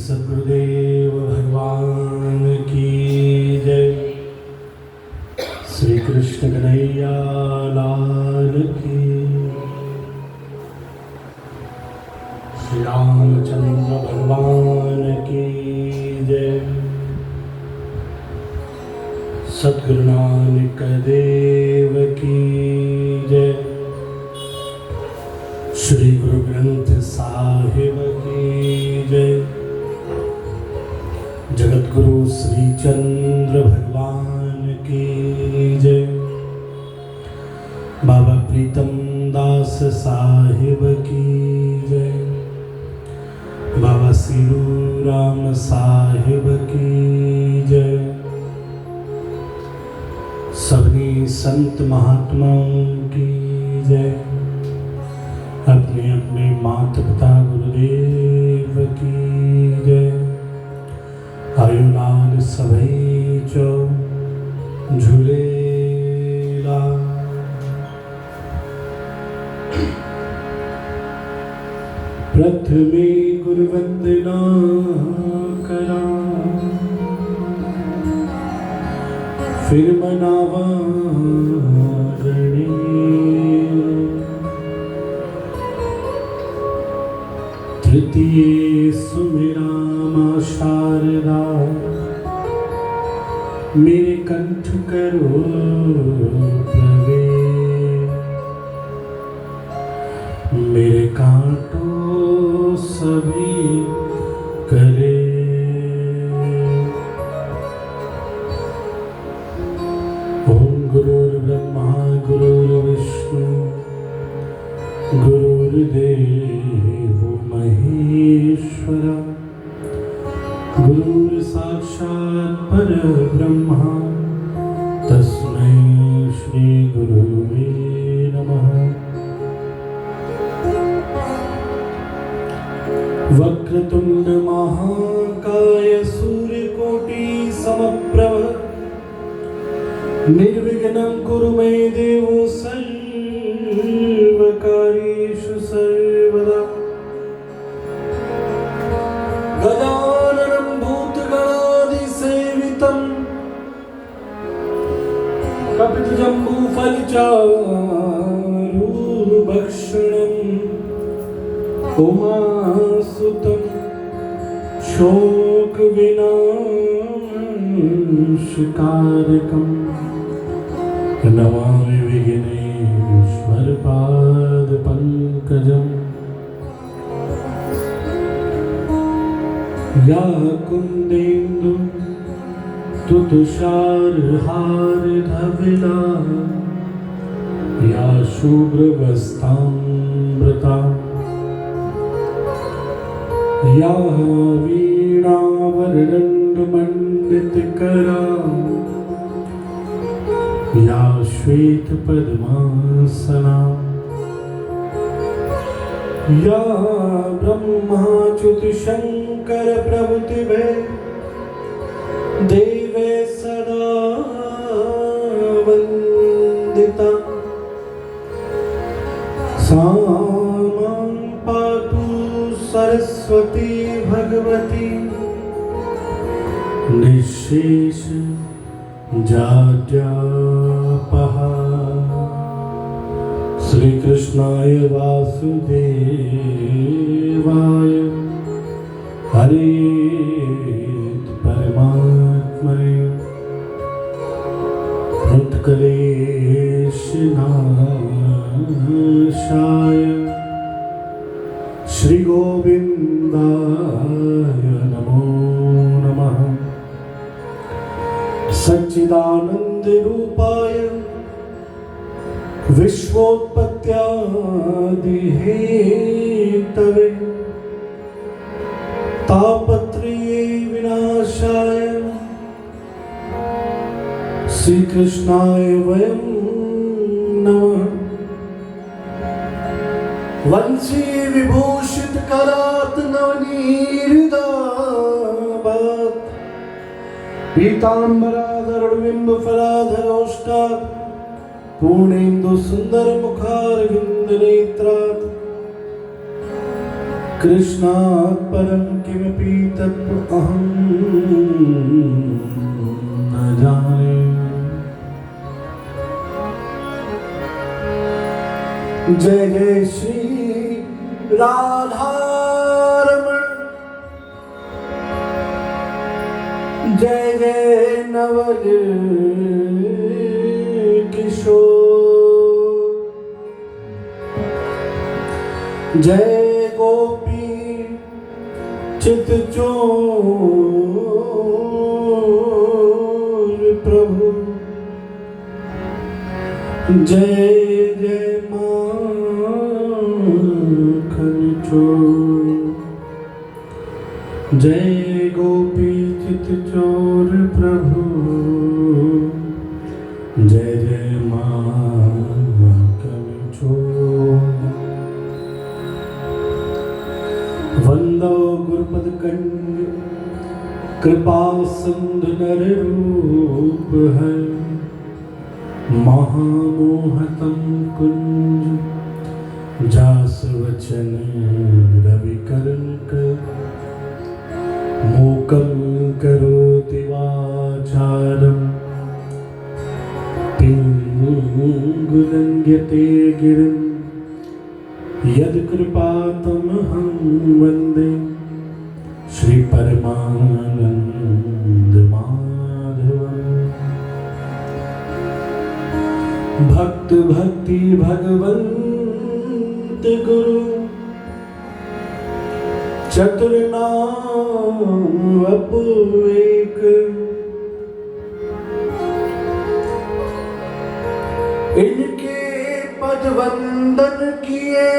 सद्गुरुदेव भगवान की जय। श्री कृष्ण कन्हैया लाल की। श्री रामचंद्र भगवान की जय। सद्गुरु नानक देव की जय। श्री गुरु ग्रंथ साहिब की जय। जगत गुरु श्री चंद्र भगवान की जय। बाबा प्रीतम दास साहिब की जय। बाबा सीरू राम साहिब की जय। सभी संत महात्माओं की जय। अपने अपने माता पिता गुरुदेव की जय। आयुलाल सभई चो झूलेला। प्रथमे गुरु वंदना करा, फिर मनावा तृतीय सुमिरा मां शारदा, मेरे कंठ करो प्रवेश। मेरे कांटो सभी करे। ओम गुरुर्ब्रह्मा गुरुर्विष्णु गुरुर्देवो महेश्वरा, गुरुर् साक्षात् परब्रह्मा, तस्मै श्री गुरुवे नमः। वक्रतुंड महाकाय सूर्यकोटि समप्रभ, निर्विघ्नं कुरु मे देव सर्वकार्येषु सर्वदा। गजाननं भूतगणाधिसेवितं, कपितजम्बूफलचारुभक्षणं, उमासुतं शोकविनाशकारकं, नमामि विघ्नेश्वर पादपङ्कजम्। या कुन्देन्दु तुषारहारधवला, या शुभ्रवस्त्रामृता, या वीणावरदण्डमण्डितकरा, या श्वेतपद्मासना, या ब्रह्माच्युत शंकर प्रभृतिभे देवे सदा वंदिता। सा मां पातु सरस्वती भगवती, निःशेष जाड्यापहा। श्री कृष्णाय वासुदेवाय, हरे परमात्मने उत्कलेशनाशाय, श्री गोविंदाय नमो नमः। सच्चिदानंद रूपाय, विश्वोत्पत्त्यादि हेतवे, तापत्रये विनाशाय, श्री कृष्णाय वयं नमः। वंशी विभूषित करात नवनीहृदाभात्, पीताम्बराधर बिंब फलाधरोष्टात्, पूर्णेन्दु सुंदर मुखारविंद नेत्रात्, कृष्णात् परं किमपि तत् अहं न जाने। जय जय श्री राधा रमण, जय जय नवल किशोर, जय गोपी चित चोर प्रभु, जय जय माखन चोर, जय गोपी चित चोर प्रभु, जय जय माखन चोर। वंदो गुरुपद कंज कृपा सिंधु नर रूप है, महामोहतम कुंज जास वचन रवि कर, मूकं करोति वाचालं पिङ्गुलङ्घ्यते गिरिं, यत्कृपातमहं वन्दे श्री परमानंद माधवम्। भक्त भक्ति भगवंत गुरु, चतुर्नाम अपु एक, इनके पद वंदन किए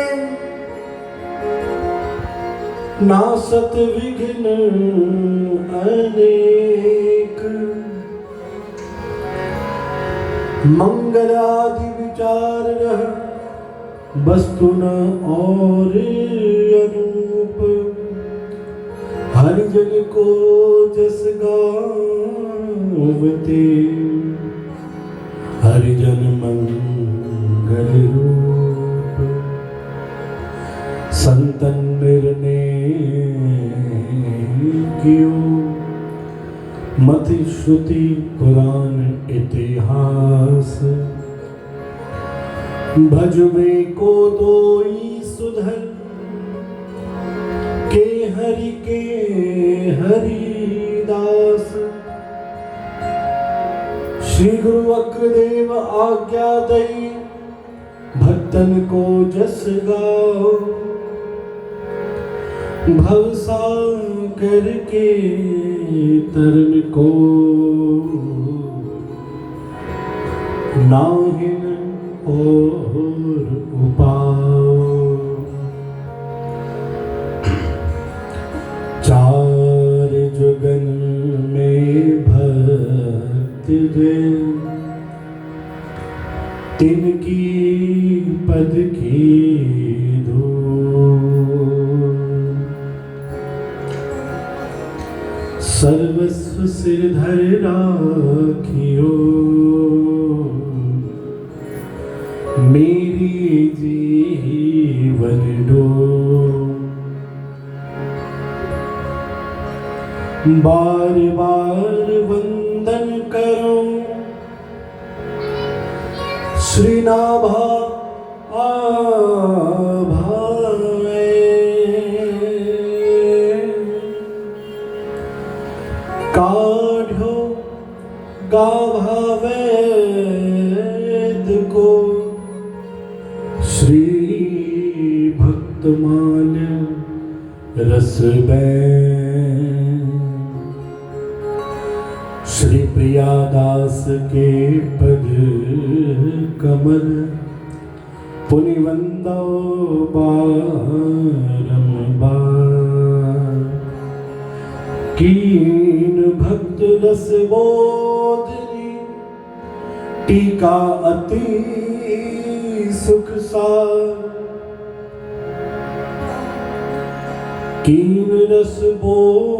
नासत विघ्न अनेक, मंगल आदि विचार रह वस्तु न और अनूप, हरिजन को जस गावते हरिजन मंगल रूप, संतन निर्णय कियो मति श्रुति पुराण इतिहास, भजवे को दोई सुधर के हरिदास। श्री गुरु अग्रदेव आज्ञा दई भक्तन को जस गाओ, भवसागर के तरन को नाहिन और उपाओ। चार जुगन में भक्त जन, तिनकी पद की सर्वस्व सिर धर राखियो, मेरी जीवन डोर। बार बार वंदन करो श्री नाभा आभाए, काढ़ो गाभा वेद को श्री भक्तमाल रस बैन। श्री प्रियादास के पद कमल पुनिवंदो बारंबार। कीन भक्त रस बोधनी टीका अति सुख सार। कीन रस बोधनी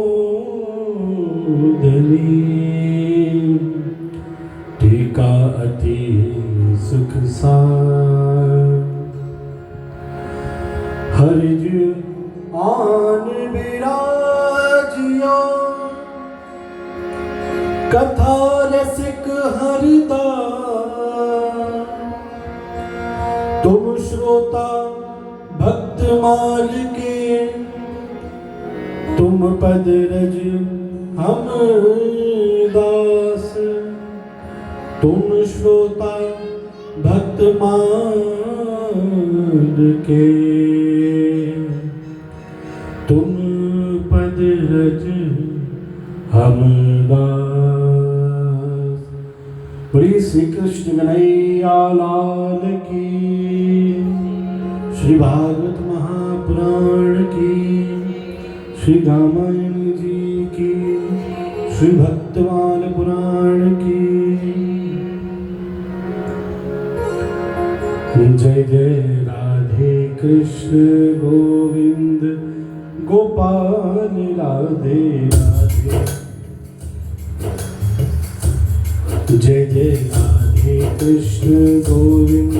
टीका अति सुख सार। हरिज कथा रसिक हरदास, तुम श्रोता भक्त माल के, तुम पद रज हम दास। तुम श्रोता भक्त माल के, तुम पद रज हम दास। बोलिए श्री कृष्ण कन्हैया लाल की, श्री भागवत महापुराण की, श्री रामायण जी की, श्री भक्तवाल पुराण की। जय जय राधे कृष्ण गोविंद गोपाल राधे राधे। जय जय राधे कृष्ण गोविंद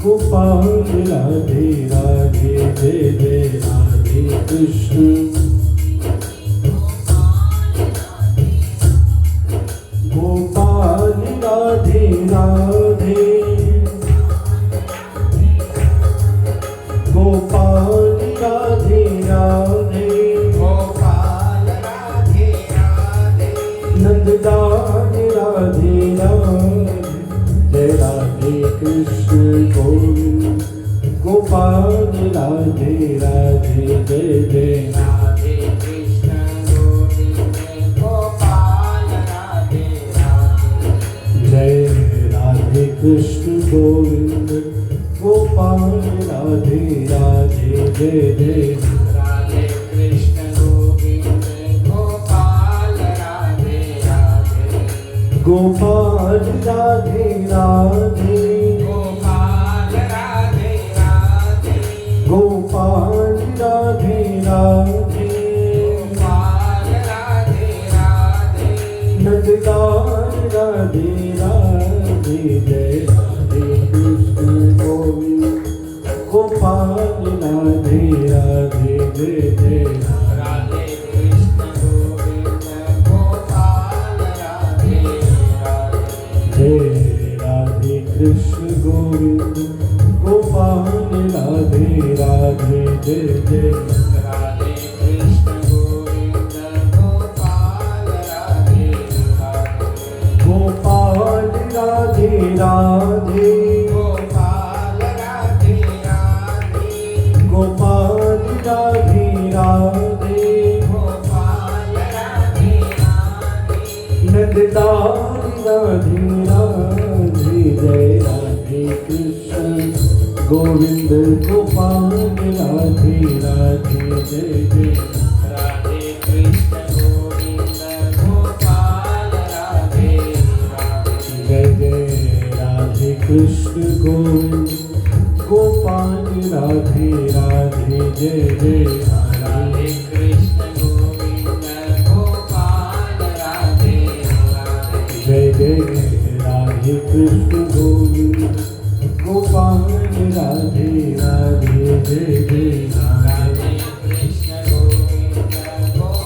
गोपाल राधे राधे। जय जय राधे कृष्ण गोपाल राधे राधे। गोपाल राधे राधे। गोपाल राधे राधे। नंदलाल राधे राधे। जय राधे कृष्ण गोविंद गोपाल राधे राधे। जय जय राधे कृष्ण गोविंद गोपाल राधे राधे। जय राधे कृष्ण गोविंद गोपाल राधे राधे। जय जय राधे कृष्ण गोविंद गोपाल राधे राधे। गोपाल राधे राधे। गोपाल राधे राधे। गोपाल राधे राधे। गोपाल राधे राधे। नंदलाल राधे राधे। जय राधे कृष्ण गोविंद गोपाल राधे राधे। जय जय राधे कृष्ण गोविंद गोपाल राधे राधे। जय राधे कृष्ण गोविंद गोपाल राधे राधे। जय जय राधे कृष्ण गोविंद गोपाल राधे राधे। गोपाल राधे राधे। गोपाल राधे राधे। गोपाल राधे राधे। गोपाल राधे राधे। नंदलाल राधे राधे। जय राधे कृष्ण गोविंद गोपाल राधे राधे। जय जय राधे कृष्ण गोविंद गोपाल राधे राधे। जय जय राधे कृष्ण गोविंद गोपाल राधे राधे। जय जय राधे कृष्ण गोविंद गोपाल राधे राधे। जय जय राधे कृष्ण गोविंद गोपाल राधे राधे। जय जय राधे कृष्ण गोविंद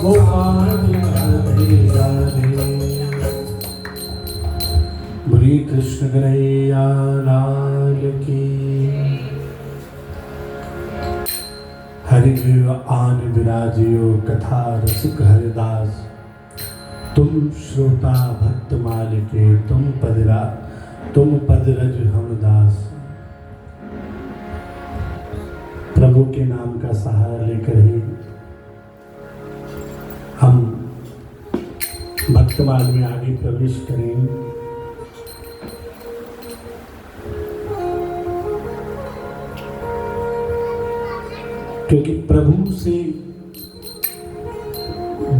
गोपाल राधे राधे। बोलिए कृष्ण कन्हैया लाल की। हरि आन विराजियो कथा रसिक हरिदास। तुम श्रोता भक्त माल के, तुम पदरज हम दास। प्रभु के नाम का सहारा लेकर ही हम भक्तमाल में आगे प्रवेश करेंगे। क्योंकि प्रभु से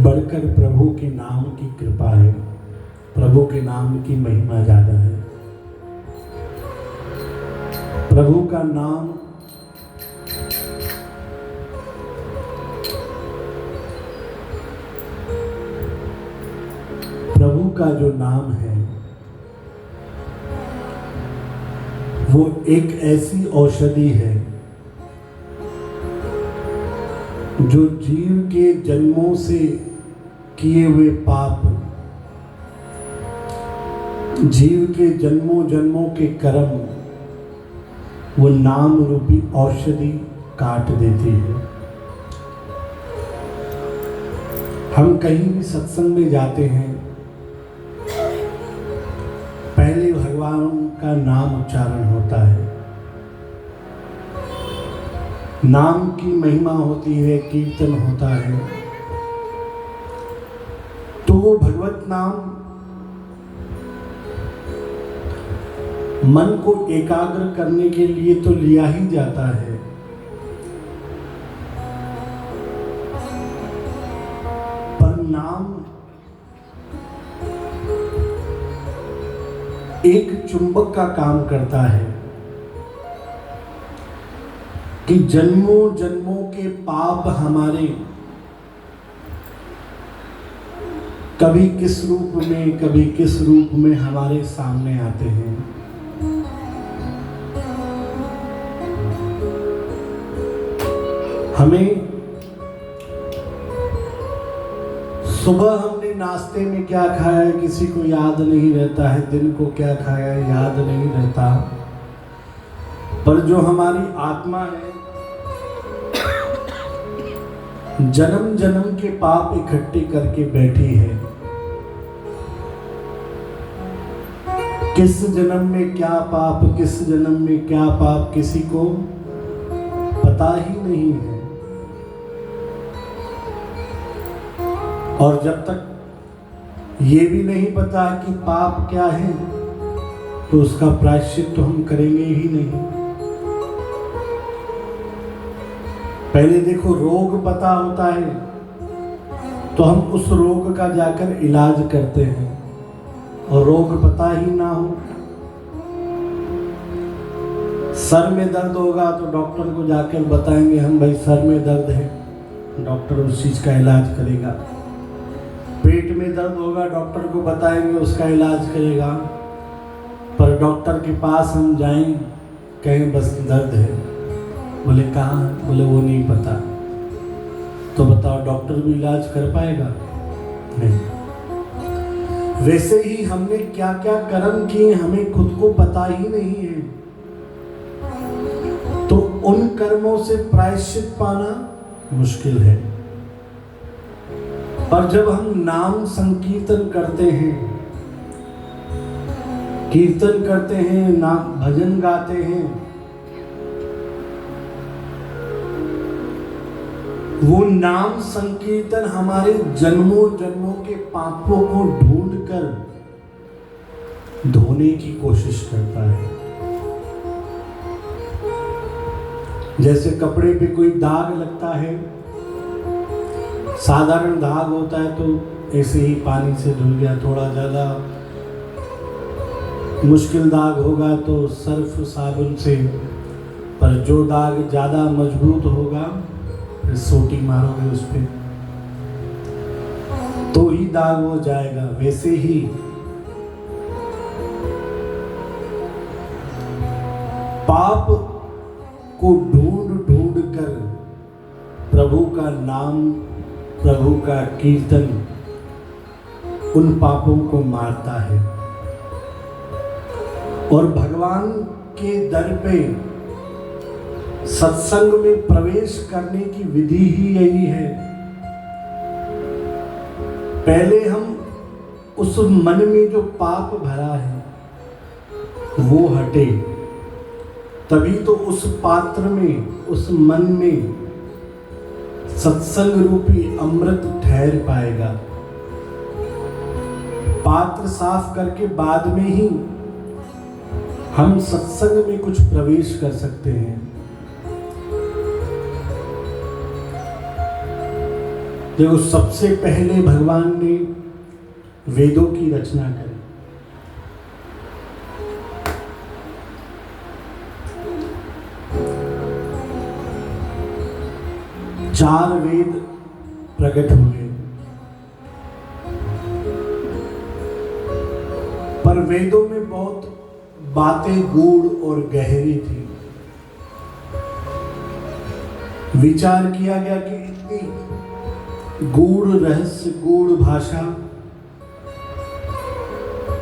बढ़कर प्रभु के नाम की कृपा है, प्रभु के नाम की महिमा ज्यादा है। प्रभु का नाम प्रभु का जो नाम है वो एक ऐसी औषधि है जो जीव के जन्मों से किए हुए पाप जीव के जन्मों जन्मों के कर्म वो नाम रूपी औषधि काट देती है। हम कहीं भी सत्संग में जाते हैं, पहले भगवान का नाम उच्चारण होता है, नाम की महिमा होती है, कीर्तन होता है। तो वो भगवत नाम मन को एकाग्र करने के लिए तो लिया ही जाता है, पर नाम एक चुंबक का काम करता है कि जन्मों जन्मों के पाप हमारे कभी किस रूप में कभी किस रूप में हमारे सामने आते हैं। हमें सुबह हमने नाश्ते में क्या खाया है किसी को याद नहीं रहता है, दिन को क्या खाया है याद नहीं रहता, पर जो हमारी आत्मा है जन्म जन्म के पाप इकट्ठे करके बैठी है। किस जन्म में क्या पाप, किस जन्म में क्या पाप किसी को पता ही नहीं है। और जब तक ये भी नहीं पता कि पाप क्या है तो उसका प्रायश्चित तो हम करेंगे ही नहीं। पहले देखो, रोग पता होता है तो हम उस रोग का जाकर इलाज करते हैं, और रोग पता ही ना हो, सर में दर्द होगा तो डॉक्टर को जाकर बताएंगे हम भाई सर में दर्द है, डॉक्टर उस चीज का इलाज करेगा। पेट में दर्द होगा, डॉक्टर को बताएंगे, उसका इलाज करेगा। पर डॉक्टर के पास हम जाएं, कहें बस दर्द है, बोले कहाँ, बोले वो नहीं पता, तो बताओ डॉक्टर भी इलाज कर पाएगा? नहीं। वैसे ही हमने क्या क्या कर्म किए हमें खुद को पता ही नहीं है, तो उन कर्मों से प्रायश्चित पाना मुश्किल है। पर जब हम नाम संकीर्तन करते हैं, कीर्तन करते हैं, नाम भजन गाते हैं, वो नाम संकीर्तन हमारे जन्मों जन्मों के पापों को ढूंढकर धोने की कोशिश करता है। जैसे कपड़े पे कोई दाग लगता है, साधारण दाग होता है तो ऐसे ही पानी से धुल गया, थोड़ा ज़्यादा मुश्किल दाग होगा तो सर्फ साबुन से, पर जो दाग ज़्यादा मजबूत होगा फिर सोटी मारोगे उस पर तो ही दाग हो जाएगा। वैसे ही पाप को ढूंढ ढूंढ कर प्रभु का नाम, प्रभु का कीर्तन उन पापों को मारता है। और भगवान के दर पे सत्संग में प्रवेश करने की विधि ही यही है। पहले हम उस मन में जो पाप भरा है वो हटे, तभी तो उस पात्र में, उस मन में सत्संग रूपी अमृत ठहर पाएगा। पात्र साफ करके बाद में ही हम सत्संग में कुछ प्रवेश कर सकते हैं। देखो, सबसे पहले भगवान ने वेदों की रचना करी। चार वेद प्रकट हुए, पर वेदों में बहुत बातें गूढ़ और गहरी थी। विचार किया गया कि इतनी गूढ़ रहस्य, गूढ़ भाषा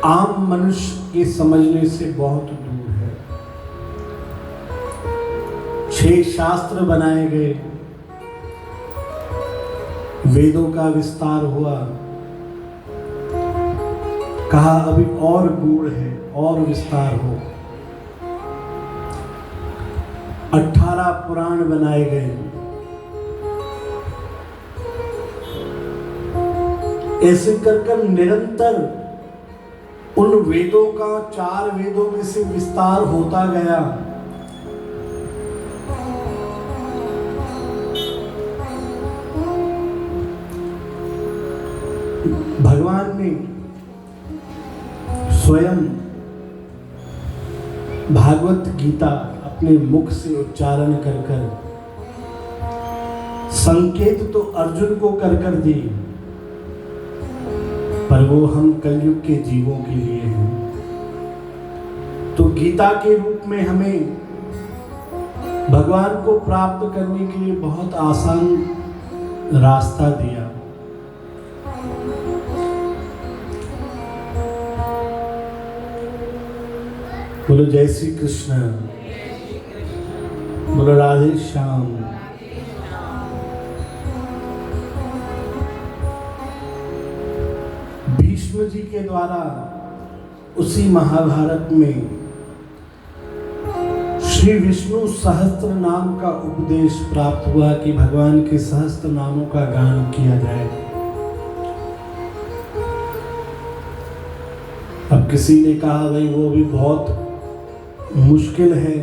आम मनुष्य के समझने से बहुत दूर है। 6 शास्त्र बनाए गए, वेदों का विस्तार हुआ, कहा अभी और गूढ़ है और विस्तार हो। 18 पुराण बनाए गए, ऐसे कर निरंतर उन वेदों का 4 वेदों में से विस्तार होता गया। भगवान ने स्वयं भागवत गीता अपने मुख से उच्चारण कर कर संकेत तो अर्जुन को कर कर दी, पर वो हम कलयुग के जीवों के लिए हैं। तो गीता के रूप में हमें भगवान को प्राप्त करने के लिए बहुत आसान रास्ता दिया। बोलो जय श्री कृष्ण, बोलो राधे श्याम। भीष्म जी के द्वारा उसी महाभारत में श्री विष्णु सहस्त्र नाम का उपदेश प्राप्त हुआ कि भगवान के सहस्त्र नामों का गान किया जाए। अब किसी ने कहा भाई वो भी बहुत मुश्किल है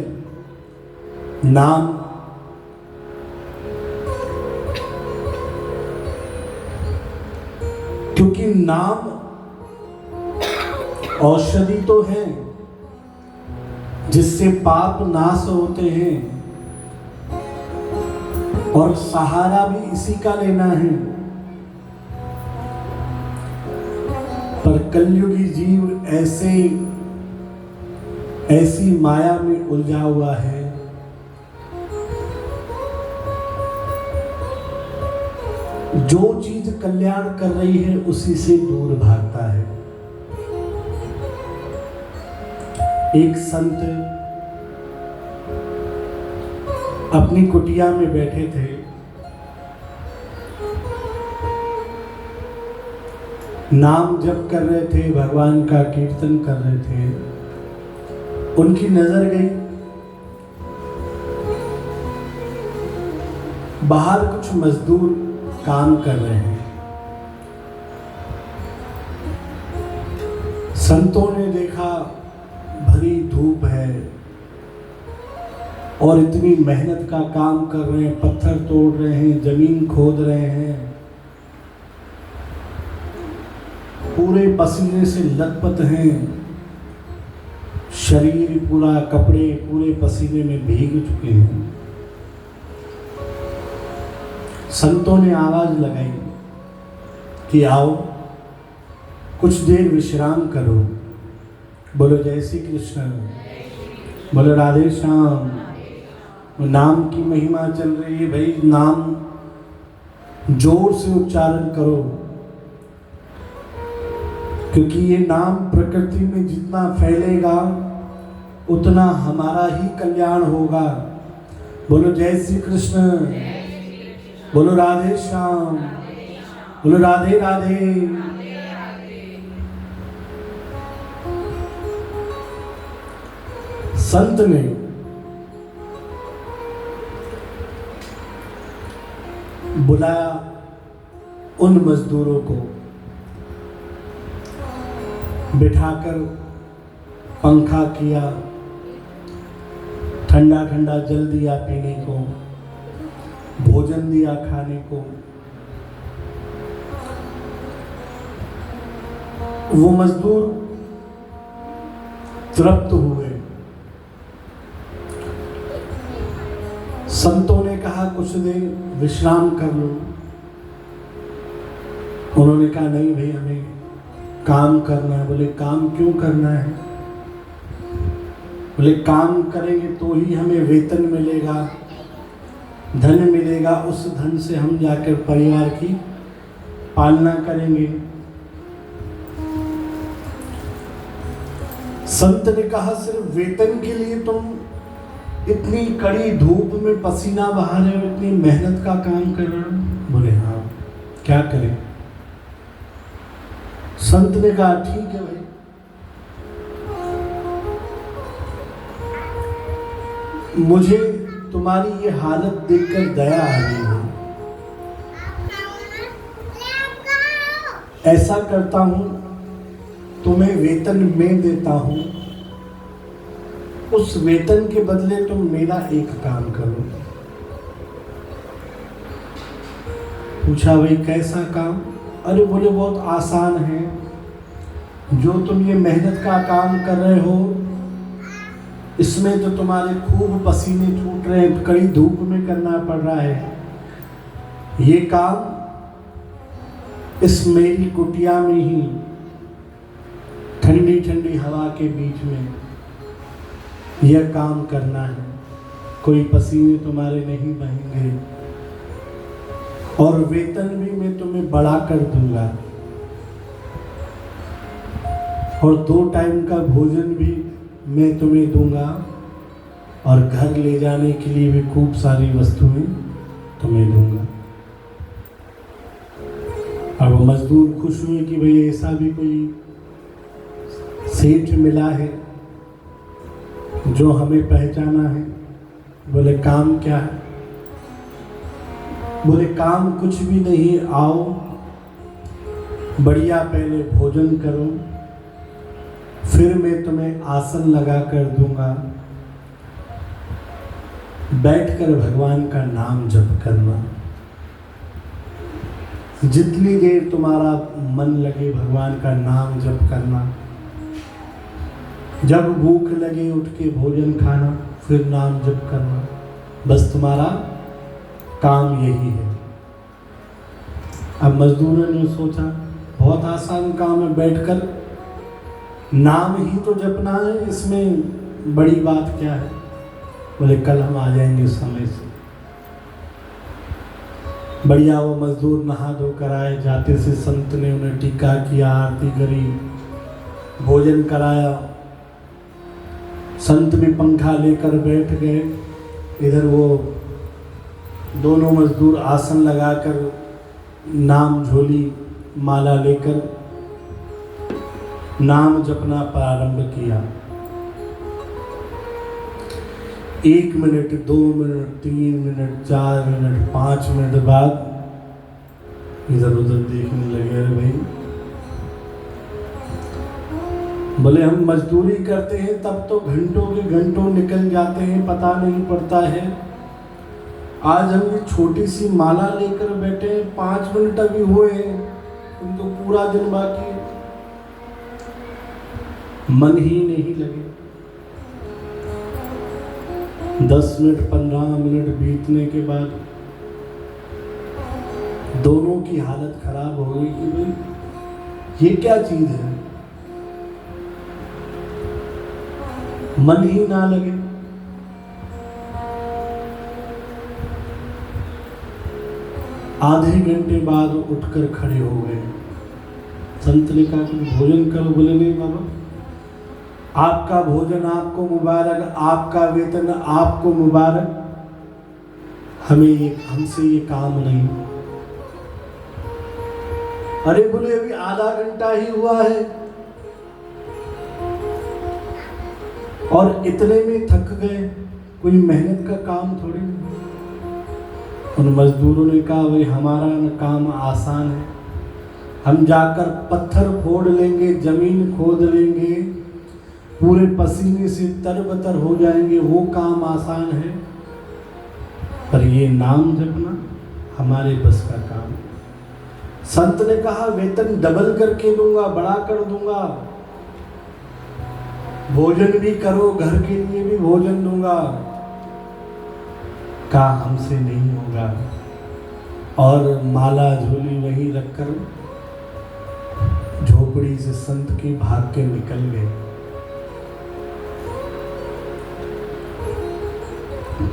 नाम, क्योंकि नाम औषधि तो है जिससे पाप नाश होते हैं, और सहारा भी इसी का लेना है। पर कलयुगी जीव ऐसी माया में उलझा हुआ है, जो चीज कल्याण कर रही है उसी से दूर भागता है। एक संत अपनी कुटिया में बैठे थे, नाम जप कर रहे थे, भगवान का कीर्तन कर रहे थे। उनकी नजर गई बाहर कुछ मजदूर काम कर रहे हैं। संतों ने देखा भरी धूप है और इतनी मेहनत का काम कर रहे हैं, पत्थर तोड़ रहे हैं, जमीन खोद रहे हैं, पूरे पसीने से लथपथ हैं, शरीर पूरा, कपड़े पूरे पसीने में भीग चुके हैं। संतों ने आवाज लगाई कि आओ कुछ देर विश्राम करो। बोलो जय श्री कृष्ण, बोलो राधे श्याम। नाम की महिमा चल रही है भाई, नाम जोर से उच्चारण करो, क्योंकि ये नाम प्रकृति में जितना फैलेगा उतना हमारा ही कल्याण होगा। बोलो जय श्री कृष्ण, बोलो राधे श्याम, बोलो राधे राधे। संत ने बुलाया उन मजदूरों को, बिठाकर पंखा किया, ठंडा ठंडा जल दिया पीने को, भोजन दिया खाने को। वो मजदूर तृप्त हुए। संतों ने कहा कुछ देर विश्राम कर लो। उन्होंने कहा नहीं भाई, हमें काम करना है। बोले काम क्यों करना है? बोले काम करेंगे तो ही हमें वेतन मिलेगा, धन मिलेगा, उस धन से हम जाकर परिवार की पालना करेंगे। संत ने कहा सिर्फ वेतन के लिए तुम इतनी कड़ी धूप में पसीना बहा रहे हो, इतनी मेहनत का काम कर रहे हो? बोले हाँ, क्या करें? संत ने कहा ठीक है भाई, मुझे तुम्हारी ये हालत देखकर दया आ रही है। ऐसा करता हूं, तुम्हें वेतन मैं देता हूं, उस वेतन के बदले तुम मेरा एक काम करो। पूछा भाई कैसा काम? अरे बोले बहुत आसान है, जो तुम ये मेहनत का काम कर रहे हो इसमें तो तुम्हारे खूब पसीने छूट रहे हैं, कड़ी धूप में करना पड़ रहा है। ये काम इस मेरी कुटिया में ही ठंडी ठंडी हवा के बीच में यह काम करना है, कोई पसीने तुम्हारे नहीं बहेंगे और वेतन भी मैं तुम्हें बढ़ा कर दूंगा और 2 टाइम का भोजन भी मैं तुम्हें दूंगा और घर ले जाने के लिए भी खूब सारी वस्तुएं तुम्हें दूंगा। अब मजदूर खुश हुए कि भाई ऐसा भी कोई सेठ मिला है जो हमें पहचाना है। बोले काम क्या है? बोले काम कुछ भी नहीं, आओ बढ़िया पहले भोजन करो, फिर मैं तुम्हें आसन लगा कर दूंगा, बैठकर भगवान का नाम जप करना। जितनी देर तुम्हारा मन लगे भगवान का नाम जप करना, जब भूख लगे उठ के भोजन खाना, फिर नाम जप करना, बस तुम्हारा काम यही है। अब मजदूरों ने सोचा बहुत आसान काम है, बैठकर नाम ही तो जपना है, इसमें बड़ी बात क्या है? बोले कल हम आ जाएंगे समय से। बढ़िया वो मजदूर नहा धोकर आए, जाते से संत ने उन्हें टीका किया, आरती करी, भोजन कराया। संत भी पंखा लेकर बैठ गए, इधर वो दोनों मजदूर आसन लगाकर नाम झोली माला लेकर नाम जपना प्रारंभ किया। 1 minute, 2 minute, 3 minute, 4 minute, 5 minute बाद इधर उधर देखने लगे। अरे भाई, बोले हम मजदूरी करते हैं तब तो घंटों के घंटों निकल जाते हैं, पता नहीं पड़ता है। आज हम ये छोटी सी माला लेकर बैठे हैं, 5 मिनट अभी हुए हैं, तो पूरा दिन बाकी है, मन ही नहीं लगे। 10 मिनट 15 मिनट बीतने के बाद दोनों की हालत खराब हो गई कि भाई ये क्या चीज है, मन ही ना लगे। आधे घंटे बाद उठकर खड़े हो गए। संत ने कहा कि भोजन करो। बोले नहीं बाबा, आपका भोजन आपको मुबारक, आपका वेतन आपको मुबारक, हमसे ये काम नहीं। अरे बोले अभी आधा घंटा ही हुआ है और इतने में थक गए, कोई मेहनत का काम थोड़ी नहीं। उन मजदूरों ने कहा भाई हमारा काम आसान है, हम जाकर पत्थर फोड़ लेंगे, जमीन खोद लेंगे, पूरे पसीने से तरबतर हो जाएंगे, वो काम आसान है, पर ये नाम जपना हमारे बस का काम। संत ने कहा वेतन डबल करके दूंगा, बढ़ा कर दूंगा, भोजन भी करो, घर के लिए भी भोजन दूंगा। कहा हमसे नहीं होगा, और माला झोली वहीं रखकर झोपड़ी से संत की भाग के निकल गए।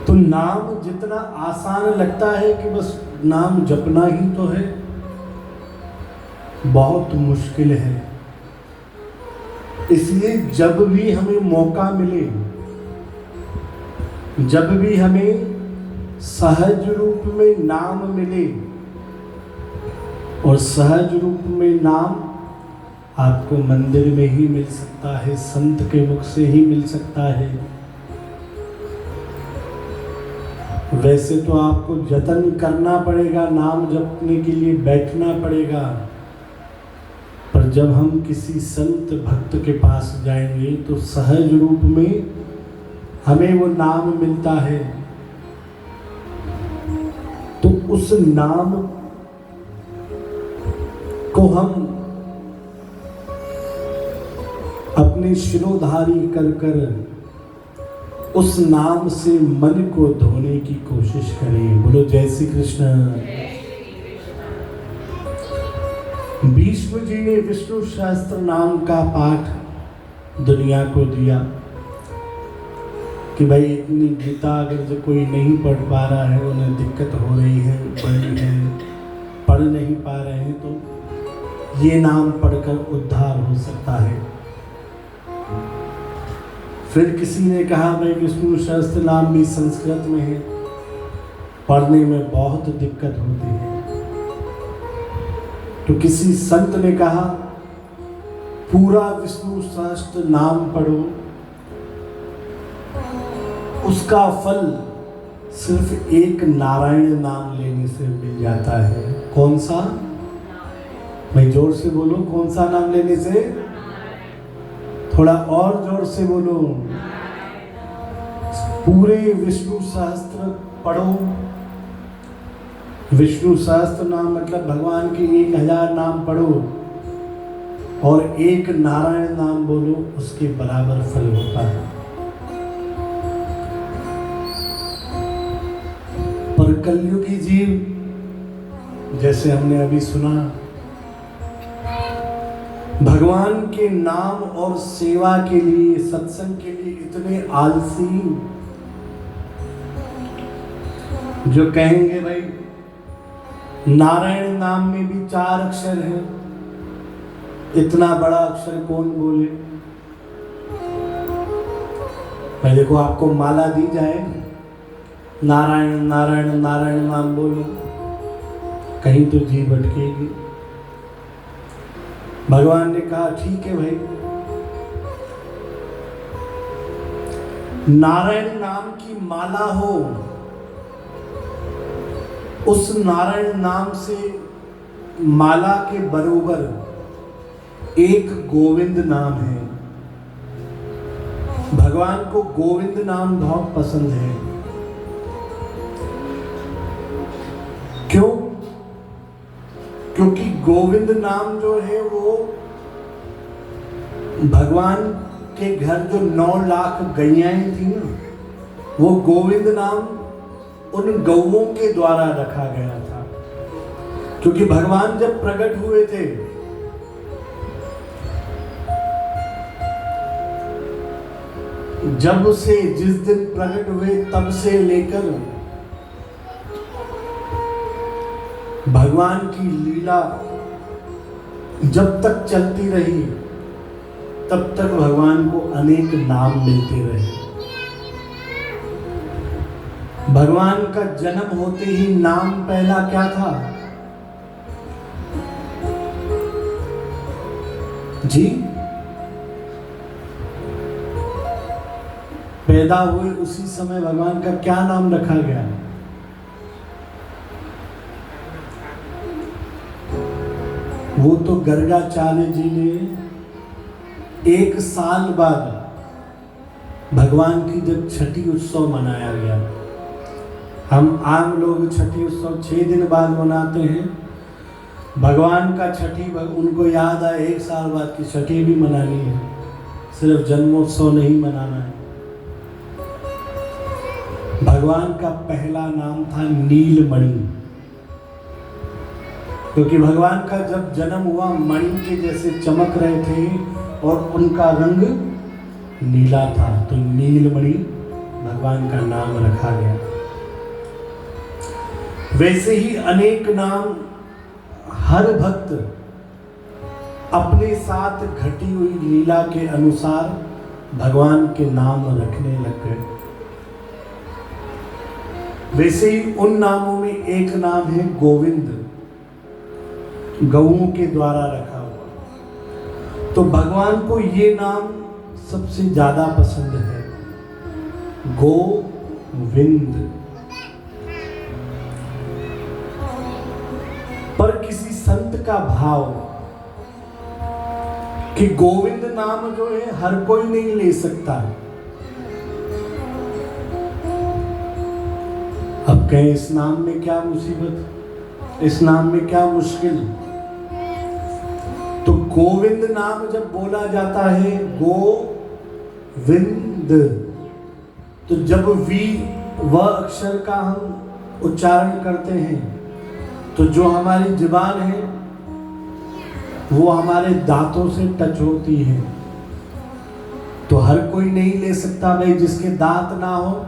तो नाम जितना आसान लगता है कि बस नाम जपना ही तो है, बहुत मुश्किल है। इसलिए जब भी हमें मौका मिले, जब भी हमें सहज रूप में नाम मिले, और सहज रूप में नाम आपको मंदिर में ही मिल सकता है, संत के मुख से ही मिल सकता है। वैसे तो आपको जतन करना पड़ेगा, नाम जपने के लिए बैठना पड़ेगा, पर जब हम किसी संत भक्त के पास जाएंगे तो सहज रूप में हमें वो नाम मिलता है। तो उस नाम को हम अपने शिरोधारी कर कर उस नाम से मन को धोने की कोशिश करें। बोलो जय श्री कृष्ण। भीष्म जी ने विष्णु सहस्त्र नाम का पाठ दुनिया को दिया कि भाई इतनी गीता अगर जो कोई नहीं पढ़ पा रहा है, उन्हें दिक्कत हो रही है, पढ़ नहीं पा रहे हैं, तो ये नाम पढ़कर उद्धार हो सकता है। फिर किसी ने कहा भाई विष्णु सहस्त्र नाम भी संस्कृत में है, पढ़ने में बहुत दिक्कत होती है। तो किसी संत ने कहा पूरा विष्णु सहस्त्र नाम पढ़ो, उसका फल सिर्फ एक नारायण नाम लेने से मिल जाता है। कौन सा? भाई जोर से बोलो, कौन सा नाम लेने से? थोड़ा और जोर से बोलो। पूरे विष्णु सहस्त्र पढ़ो। विष्णु सहस्त्र नाम मतलब भगवान के 1000 नाम पढ़ो और एक नारायण नाम बोलो, उसके बराबर फल होता है। पर कलयुगी जीव, जैसे हमने अभी सुना, भगवान के नाम और सेवा के लिए, सत्संग के लिए इतने आलसी, जो कहेंगे भाई नारायण नाम में भी 4 अक्षर हैं, इतना बड़ा अक्षर कौन बोले। भाई देखो, आपको माला दी जाए, नारायण नारायण नारायण नाम बोलो, कहीं तो जीभ अटकेगी। भगवान ने कहा ठीक है भाई, नारायण नाम की माला हो, उस नारायण नाम से माला के बरोबर एक गोविंद नाम है। भगवान को गोविंद नाम बहुत पसंद है। क्यों? क्योंकि गोविंद नाम जो है वो भगवान के घर जो 9 लाख गैयाएं थी ना, वो गोविंद नाम उन गौओं के द्वारा रखा गया था। क्योंकि भगवान जब प्रकट हुए थे, जब से जिस दिन प्रकट हुए तब से लेकर भगवान की लीला जब तक चलती रही, तब तक भगवान को अनेक नाम मिलते रहे। भगवान का जन्म होते ही नाम पहला क्या था जी? पैदा हुए उसी समय भगवान का क्या नाम रखा गया? वो तो गर्गाचार्य जी ने 1 साल बाद भगवान की जब छठी उत्सव मनाया गया। हम आम लोग छठी उत्सव 6 दिन बाद मनाते हैं। भगवान का छठी, उनको याद आए 1 साल बाद की छठी भी मनानी है, सिर्फ जन्मोत्सव नहीं मनाना है। भगवान का पहला नाम था नीलमणि, क्योंकि भगवान का जब जन्म हुआ मणि के जैसे चमक रहे थे और उनका रंग नीला था, तो नीलमणि भगवान का नाम रखा गया। वैसे ही अनेक नाम हर भक्त अपने साथ घटी हुई लीला के अनुसार भगवान के नाम रखने लग गए। वैसे ही उन नामों में एक नाम है गोविंद, गौओं के द्वारा रखा हुआ। तो भगवान को ये नाम सबसे ज्यादा पसंद है, गोविंद। पर किसी संत का भाव कि गोविंद नाम जो है हर कोई नहीं ले सकता। अब कहें इस नाम में क्या मुसीबत, इस नाम में क्या मुश्किल। तो गोविंद नाम जब बोला जाता है, गोविंद, तो जब व अक्षर का हम उच्चारण करते हैं तो जो हमारी जुबान है वो हमारे दांतों से टच होती है। तो हर कोई नहीं ले सकता भाई, जिसके दांत ना हो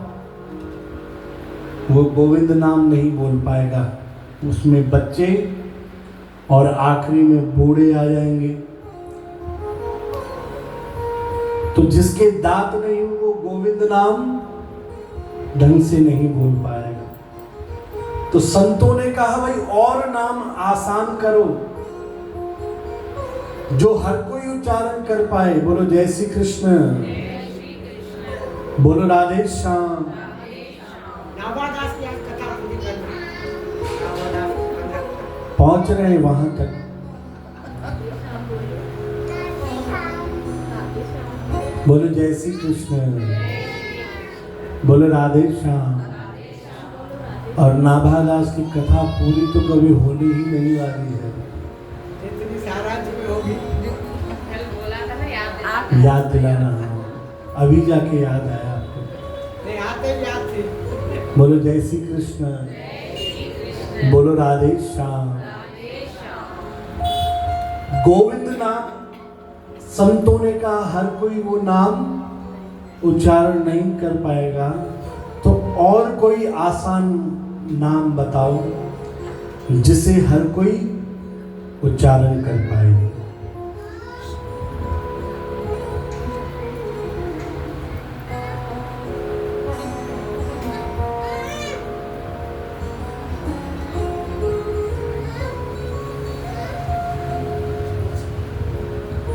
वो गोविंद नाम नहीं बोल पाएगा। उसमें बच्चे और आखिरी में बूढ़े आ जाएंगे। तो जिसके दांत नहीं हो वो गोविंद नाम ढंग से नहीं बोल पाएगा। तो संतों ने कहा भाई और नाम आसान करो जो हर कोई उच्चारण कर पाए। बोलो जय श्री कृष्ण, बोलो राधे श्याम। पहुंच रहे हैं वहां तक। बोलो जय श्री कृष्ण, बोलो राधे श्याम। और नाभादास की कथा पूरी तो कभी होने ही नहीं वाली है। याद दिलाना, अभी जाके याद आया आपको। बोलो जय श्री कृष्ण, बोलो राधे श्याम। गोविंद नाम संतों ने कहा हर कोई वो नाम उच्चारण नहीं कर पाएगा, तो और कोई आसान नाम बताओ जिसे हर कोई उच्चारण कर पाए।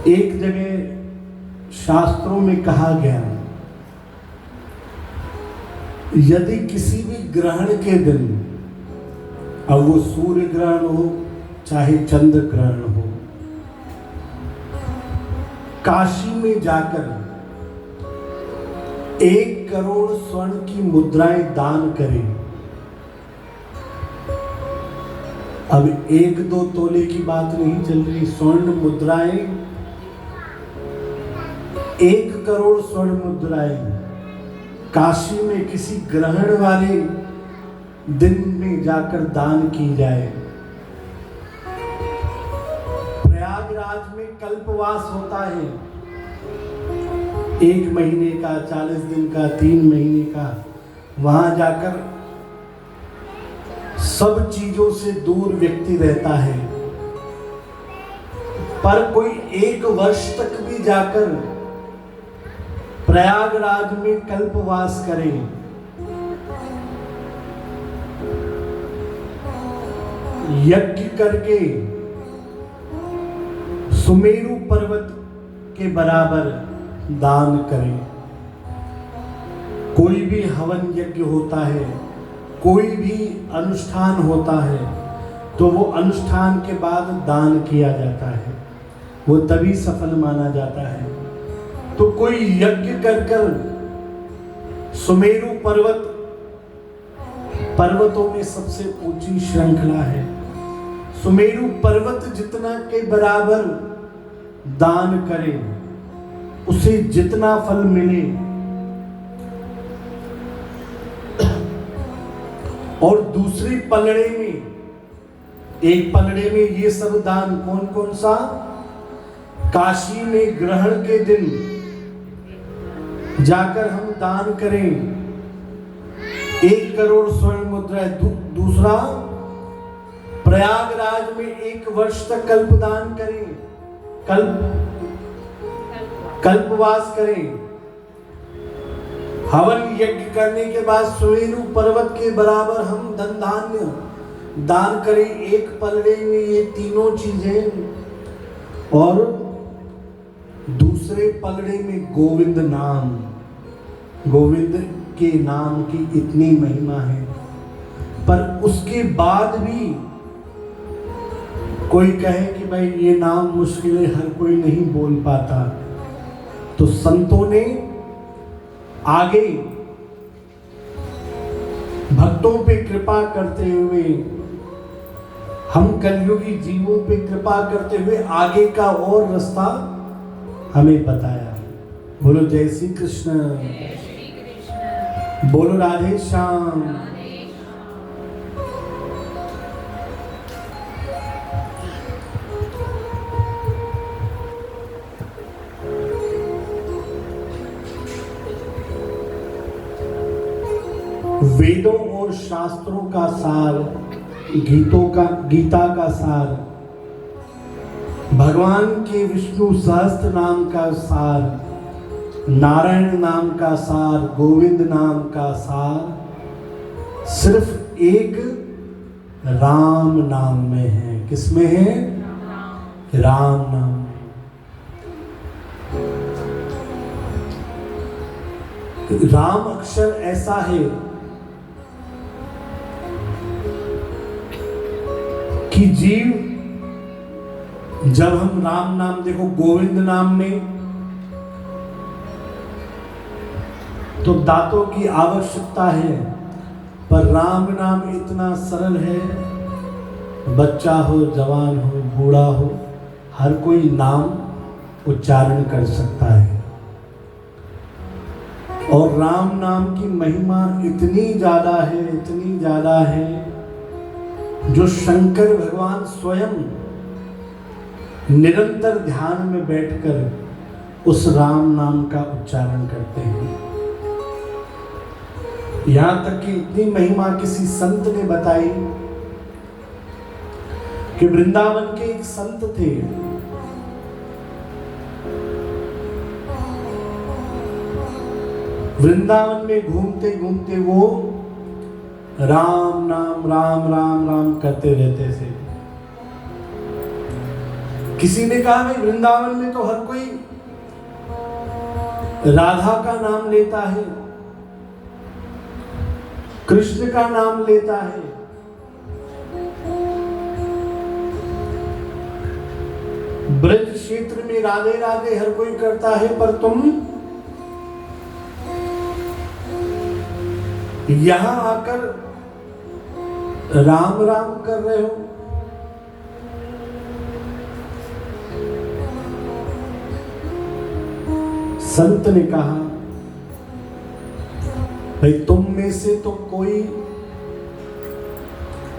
एक जगह शास्त्रों में कहा गया, यदि किसी भी ग्रहण के दिन, अब वो सूर्य ग्रहण हो चाहे चंद्र ग्रहण हो, काशी में जाकर 1 करोड़ स्वर्ण की मुद्राएं दान करें। अब 1-2 तोले की बात नहीं चल रही, स्वर्ण मुद्राएं 1 करोड़ स्वर्ण मुद्राएं काशी में किसी ग्रहण वाले दिन में जाकर दान की जाए। प्रयागराज में कल्पवास होता है, 1 महीने का, 40 दिन का, 3 महीने का। वहां जाकर सब चीजों से दूर व्यक्ति रहता है, पर कोई 1 वर्ष तक भी जाकर प्रयागराज में कल्पवास करें, यज्ञ करके सुमेरु पर्वत के बराबर दान करें। कोई भी हवन यज्ञ होता है, कोई भी अनुष्ठान होता है, तो वो अनुष्ठान के बाद दान किया जाता है, वो तभी सफल माना जाता है। तो कोई यज्ञ कर कर सुमेरु पर्वत, पर्वतों में सबसे ऊंची श्रृंखला है, सुमेरु पर्वत जितना के बराबर दान करे, उसे जितना फल मिले। और दूसरी पलड़े में, एक पलड़े में ये सब दान कौन कौन सा, काशी में ग्रहण के दिन जाकर हम दान करें 1 करोड़ स्वर्ण मुद्रा। दूसरा प्रयागराज में 1 वर्ष तक कल्पदान करें कल्पवास करें। हवन यज्ञ करने के बाद सुमेरु पर्वत के बराबर हम धन धान्य दान करें। एक पलड़े में ये तीनों चीजें और दूसरे पलड़े में गोविंद नाम। गोविंद के नाम की इतनी महिमा है, पर उसके बाद भी कोई कहे कि भाई ये नाम मुश्किल है, हर कोई नहीं बोल पाता, तो संतों ने आगे भक्तों पे कृपा करते हुए, हम कलयुगी जीवों पे कृपा करते हुए आगे का और रास्ता हमें बताया। बोलो जय श्री कृष्ण, बोलो राधे श्याम। वेदों और शास्त्रों का सार, गीता का सार, भगवान के विष्णु सहस्त्र नाम का सार, नारायण नाम का सार, गोविंद नाम का सार सिर्फ एक राम नाम में है। किसमें है? राम नाम। राम अक्षर ऐसा है कि जीव जब हम राम नाम, देखो गोविंद नाम में तो दांतों की आवश्यकता है, पर राम नाम इतना सरल है, बच्चा हो, जवान हो, बूढ़ा हो, हर कोई नाम उच्चारण कर सकता है। और राम नाम की महिमा इतनी ज्यादा है, इतनी ज्यादा है, जो शंकर भगवान स्वयं निरंतर ध्यान में बैठकर उस राम नाम का उच्चारण करते हैं। यहां तक कि इतनी महिमा किसी संत ने बताई कि वृंदावन के एक संत थे, वृंदावन में घूमते घूमते वो राम नाम, राम राम राम करते रहते थे। किसी ने कहा भाई वृंदावन में तो हर कोई राधा का नाम लेता है, कृष्ण का नाम लेता है, ब्रज क्षेत्र में राधे राधे हर कोई करता है, पर तुम यहां आकर राम राम कर रहे हो। संत ने कहा भाई तुम में से तो कोई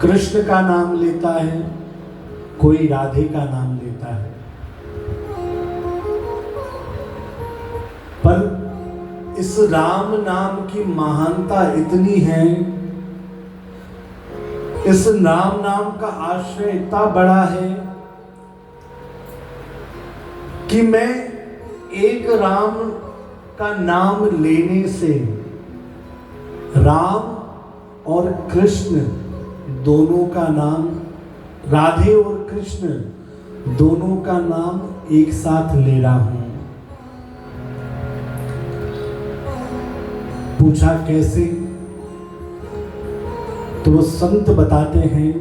कृष्ण का नाम लेता है, कोई राधे का नाम लेता है, पर इस राम नाम की महानता इतनी है, इस राम नाम का आश्रय इतना बड़ा है कि मैं एक राम का नाम लेने से राम और कृष्ण दोनों का नाम, राधे और कृष्ण दोनों का नाम एक साथ ले रहा हूं। पूछा कैसे? तो वो संत बताते हैं,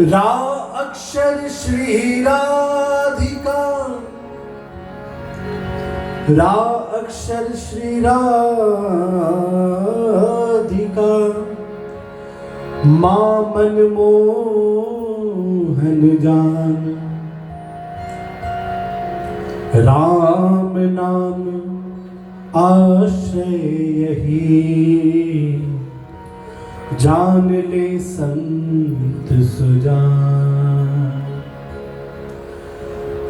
रा अक्षर श्री राधिका, रा अक्षर श्री राधिका, मां मन मोहन जान, राम नाम आश्रय यही, जान ले संत सुजान।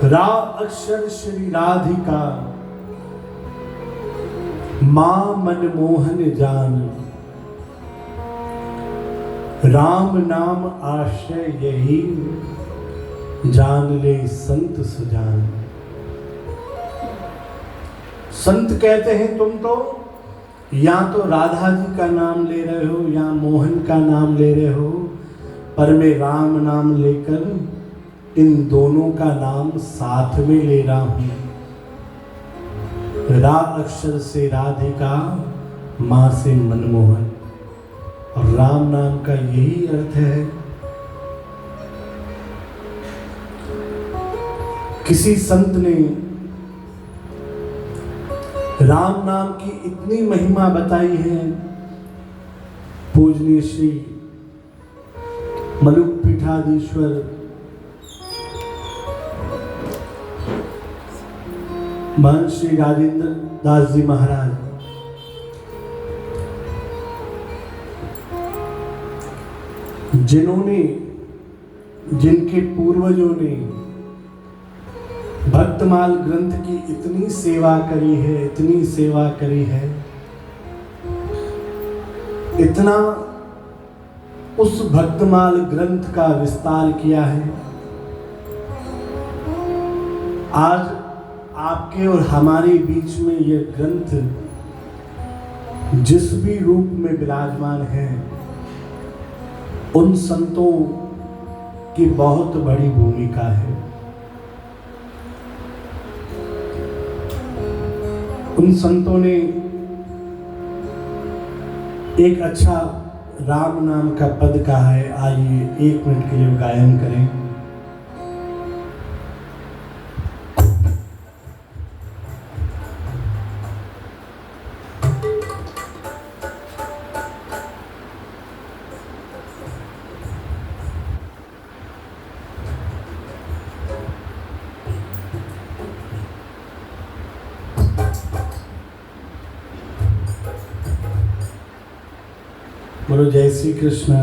रा अक्षर श्री राधिका, मां मनमोहन जान, राम नाम आश्रय यही, जान ले संत सुजान। संत कहते हैं तुम तो या तो राधा जी का नाम ले रहे हो या मोहन का नाम ले रहे हो, पर मैं राम नाम लेकर इन दोनों का नाम साथ में ले रहा हूं। रा अक्षर से राधिका, मां से मनमोहन, और राम नाम का यही अर्थ है। किसी संत ने राम नाम की इतनी महिमा बताई है, पूजनीय श्री मलुक पीठाधीश्वर महंत श्री राजेंद्र दास जी महाराज, जिन्होंने, जिनके पूर्वजों ने भक्तमाल ग्रंथ की इतनी सेवा करी है, इतनी सेवा करी है, इतना उस भक्तमाल ग्रंथ का विस्तार किया है। आज आपके और हमारे बीच में यह ग्रंथ जिस भी रूप में विराजमान है, उन संतों की बहुत बड़ी भूमिका है। उन संतों ने एक अच्छा राम नाम का पद कहा है। आइए 1 मिनट के लिए गायन करें। बोलो जय श्री कृष्ण,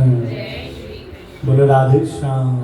बोलो राधे श्याम।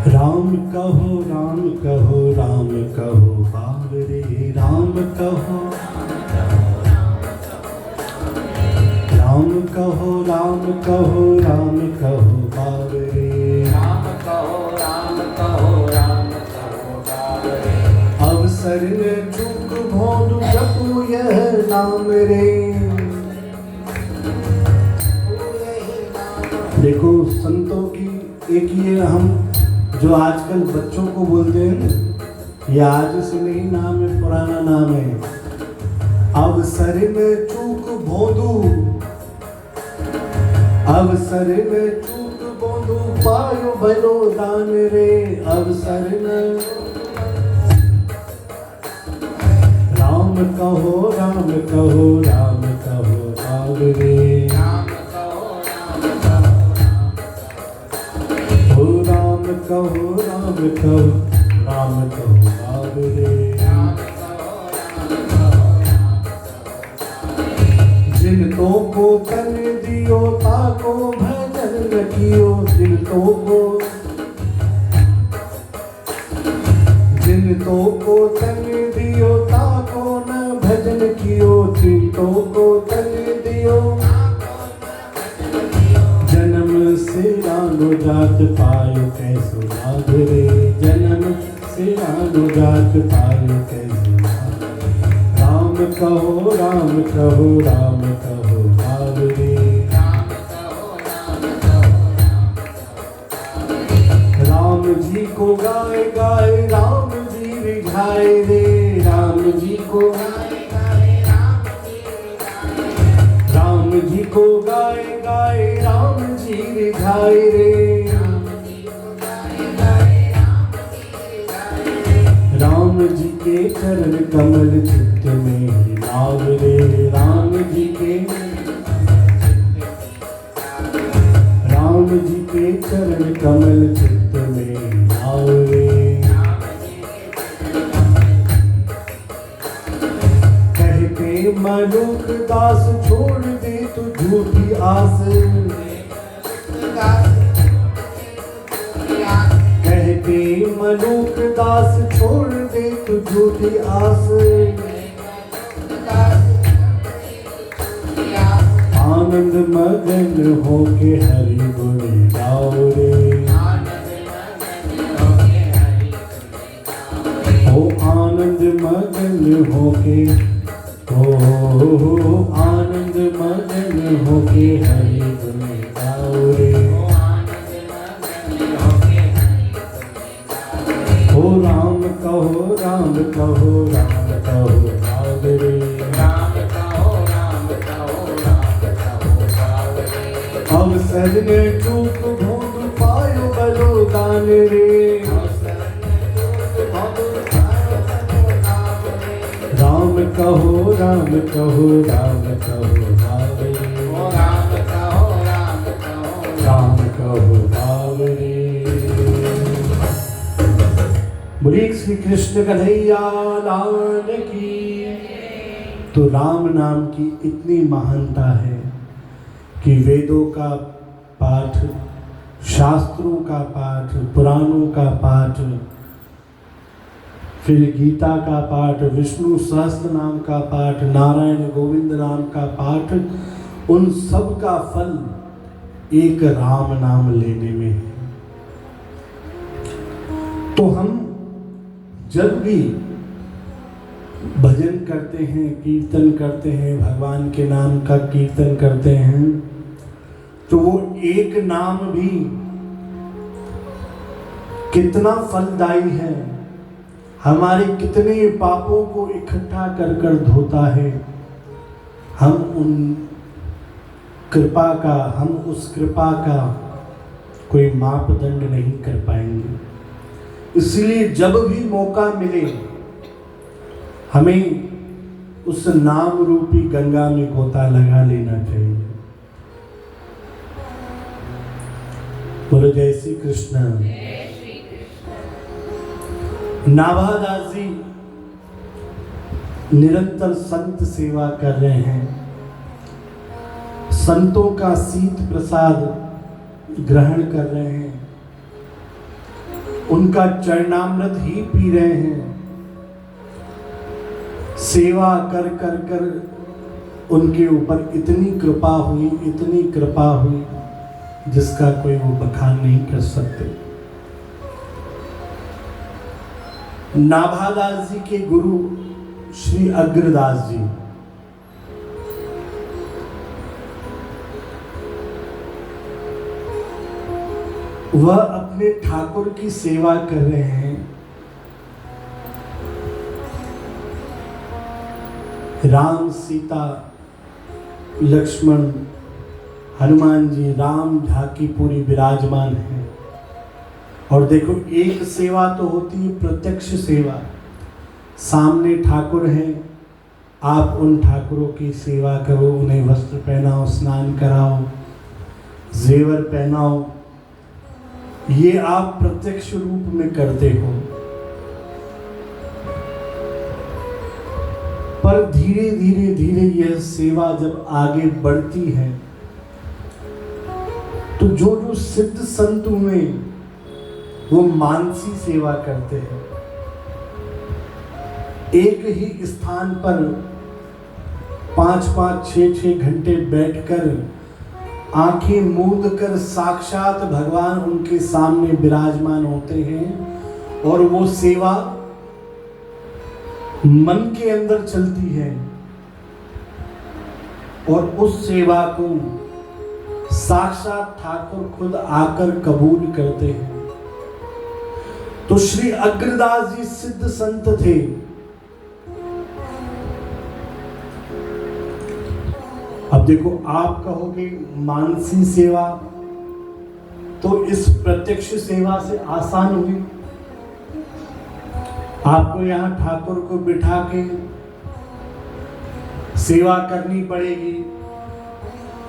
राम कहो राम कहो राम कहो बावरे, राम कहो राम कहो राम कहो राम कहो बावरे, राम कहो राम कहो राम कहो बावरे। अवसर में चूक भोंदू जपू यह नाम रे। देखो संतों की एक ये हम जो आजकल बच्चों को बोलते हैं, ये आज से नहीं नाम है, पुराना नाम है। अवसर में चूक भोंदू, अवसर में चूक भोंदू पायो भलो दान रे। अवसर में राम कहो राम कहो राम कहो बावरे, कहो राम कहो राम कहो बावरे। जिन तो को तन दियो ताको भजन न कियो, जिन तो को तन दियो ताको न भजन कियो, जिन तो को तन दियो जन्म से रानो जात पायो कैसो माधुरे, जन्म से रानो जात पायो कैसो माधुरे। राम कहो राम कहो राम कहो बावरे, राम जी को गाए गाए राम जी रिझाए रे। राम जी को राम जी को गाए गाए जी रिझाए रे, राम जी के चरण कमल चित्त में लाव रे, राम जी के चरण कमल चित्त में लाव रे। कहते मलुक दास छोड़ दे तू झूठी आस, कहते मलुक दास छोड़ दे तू झूठी आस, आनंद मगन होके हरि गुण गाओ रे, ओ आनंद मगन होके, ओ आनंद मगन होके हरि गुण गाओ रे। ओ राम कहो राम कहो राम कहो राम रे, अवसर ने चूक भोग पायो बलोदान रे, राम कहो राम कहो राम कहो राम रे, राम कहो राम रे। बोलिए श्री कृष्ण कन्हैया लाल की। तो राम नाम की इतनी महानता है कि वेदों का पाठ, शास्त्रों का पाठ, पुराणों का पाठ, फिर गीता का पाठ, विष्णु सहस्त्र नाम का पाठ, नारायण गोविंद नाम का पाठ, उन सब का फल एक राम नाम लेने में है। तो हम जब भी भजन करते हैं, कीर्तन करते हैं, भगवान के नाम का कीर्तन करते हैं, तो वो एक नाम भी कितना फलदायी है, हमारे कितने पापों को इकट्ठा कर कर धोता है। हम उस कृपा का कोई मापदंड नहीं कर पाएंगे। इसलिए जब भी मौका मिले हमें उस नाम रूपी गंगा में गोता लगा लेना चाहिए। बोलो जय श्री कृष्ण। नाभादास जी निरंतर संत सेवा कर रहे हैं, संतों का शीत प्रसाद ग्रहण कर रहे हैं, उनका चरणामृत ही पी रहे हैं। सेवा कर कर कर उनके ऊपर इतनी कृपा हुई जिसका कोई वो बखान नहीं कर सकते। नाभादास जी के गुरु श्री अग्रदास जी वह अपने ठाकुर की सेवा कर रहे हैं। राम, सीता, लक्ष्मण, हनुमान जी, राम झांकी पूरी विराजमान है। और देखो, एक सेवा तो होती है प्रत्यक्ष सेवा, सामने ठाकुर हैं, आप उन ठाकुरों की सेवा करो, उन्हें वस्त्र पहनाओ, स्नान कराओ, जेवर पहनाओ, ये आप प्रत्यक्ष रूप में करते हो। पर धीरे धीरे यह सेवा जब आगे बढ़ती है तो जो सिद्ध संत हुए वो मानसी सेवा करते हैं। एक ही स्थान पर 5-5, 6-6 घंटे बैठकर आंखें मूंद कर साक्षात भगवान उनके सामने विराजमान होते हैं और वो सेवा मन के अंदर चलती है और उस सेवा को साक्षात ठाकुर खुद आकर कबूल करते हैं। तो श्री अग्रदास जी सिद्ध संत थे। अब देखो, आप कहोगे मानसी सेवा, तो इस प्रत्यक्ष सेवा से आसान हुई। आपको यहाँ ठाकुर को बिठा के सेवा करनी पड़ेगी,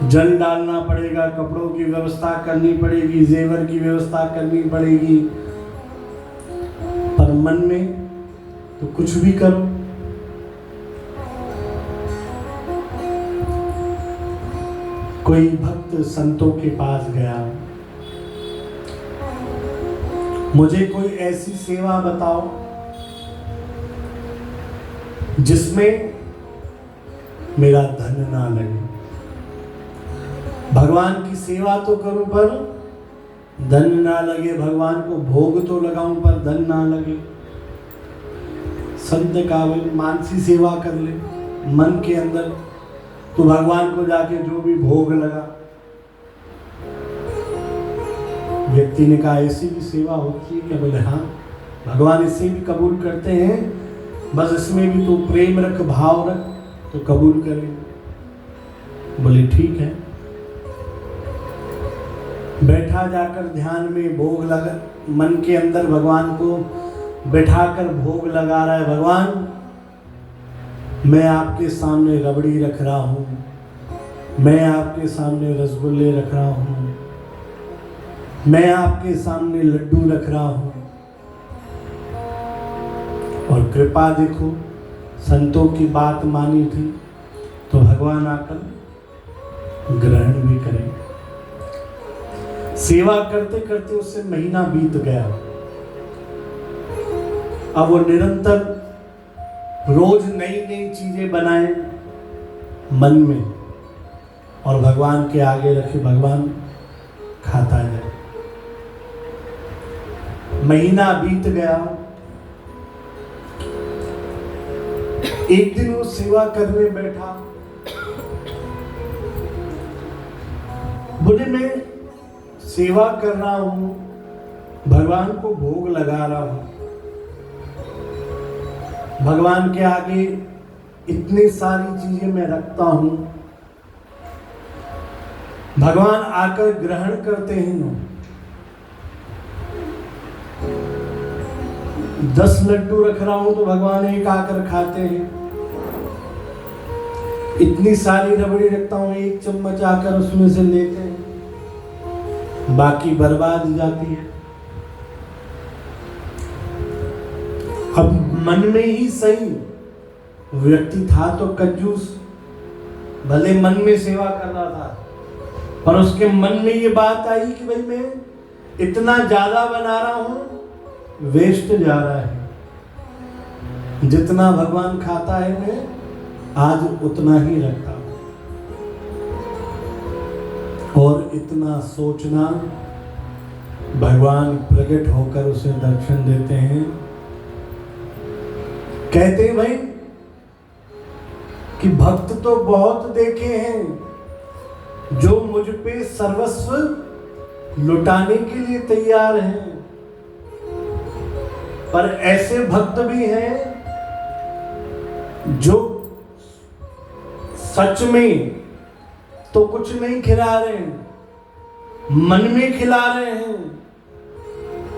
जल डालना पड़ेगा, कपड़ों की व्यवस्था करनी पड़ेगी, जेवर की व्यवस्था करनी पड़ेगी, पर मन में तो कुछ भी करो। कोई भक्त संतों के पास गया, मुझे कोई ऐसी सेवा बताओ जिसमें मेरा धन ना लगे। भगवान की सेवा तो करूं पर धन ना लगे, भगवान को भोग तो लगाऊं पर धन ना लगे। संत का मानसी सेवा कर ले मन के अंदर, तो भगवान को जाके जो भी भोग लगा। व्यक्ति ने कहा ऐसी भी सेवा होती है क्या? बोले हाँ, भगवान इसे भी कबूल करते हैं, बस इसमें भी तो प्रेम रख, भाव रख, तो कबूल करें। बोले ठीक है। बैठा जाकर ध्यान में भोग लगा, मन के अंदर भगवान को बैठाकर भोग लगा रहा है। भगवान, मैं आपके सामने रबड़ी रख रहा हूँ, मैं आपके सामने रसगुल्ले रख रहा हूँ, मैं आपके सामने लड्डू रख रहा हूँ। और कृपा देखो, संतों की बात मानी थी तो भगवान आकर ग्रहण भी करेंगे। सेवा करते करते उससे महीना बीत गया। अब वो निरंतर रोज नई नई चीजें बनाए मन में और भगवान के आगे रखे, भगवान खाता जाए। महीना बीत गया। एक दिन वो सेवा करने बैठा, बोले मैं सेवा कर रहा हूं, भगवान को भोग लगा रहा हूं, भगवान के आगे इतनी सारी चीजें मैं रखता हूं, भगवान आकर ग्रहण करते हैं। 10 लड्डू रख रहा हूं तो भगवान एक आकर खाते हैं, इतनी सारी रबड़ी रखता हूं, एक चम्मच आकर उसमें से लेते हैं, बाकी बर्बाद जाती है। अब मन में ही सही, व्यक्ति था तो कंजूस, भले मन में सेवा कर रहा था, पर उसके मन में ये बात आई कि भाई मैं इतना ज्यादा बना रहा हूं, वेस्ट जा रहा है। जितना भगवान खाता है मैं आज उतना ही रखता हूं। और इतना सोचना, भगवान प्रकट होकर उसे दर्शन देते हैं। कहते हैं भाई कि भक्त तो बहुत देखे हैं जो मुझ पे सर्वस्व लुटाने के लिए तैयार हैं, पर ऐसे भक्त भी हैं जो सच में तो कुछ नहीं खिला रहे हैं, मन में खिला रहे हैं,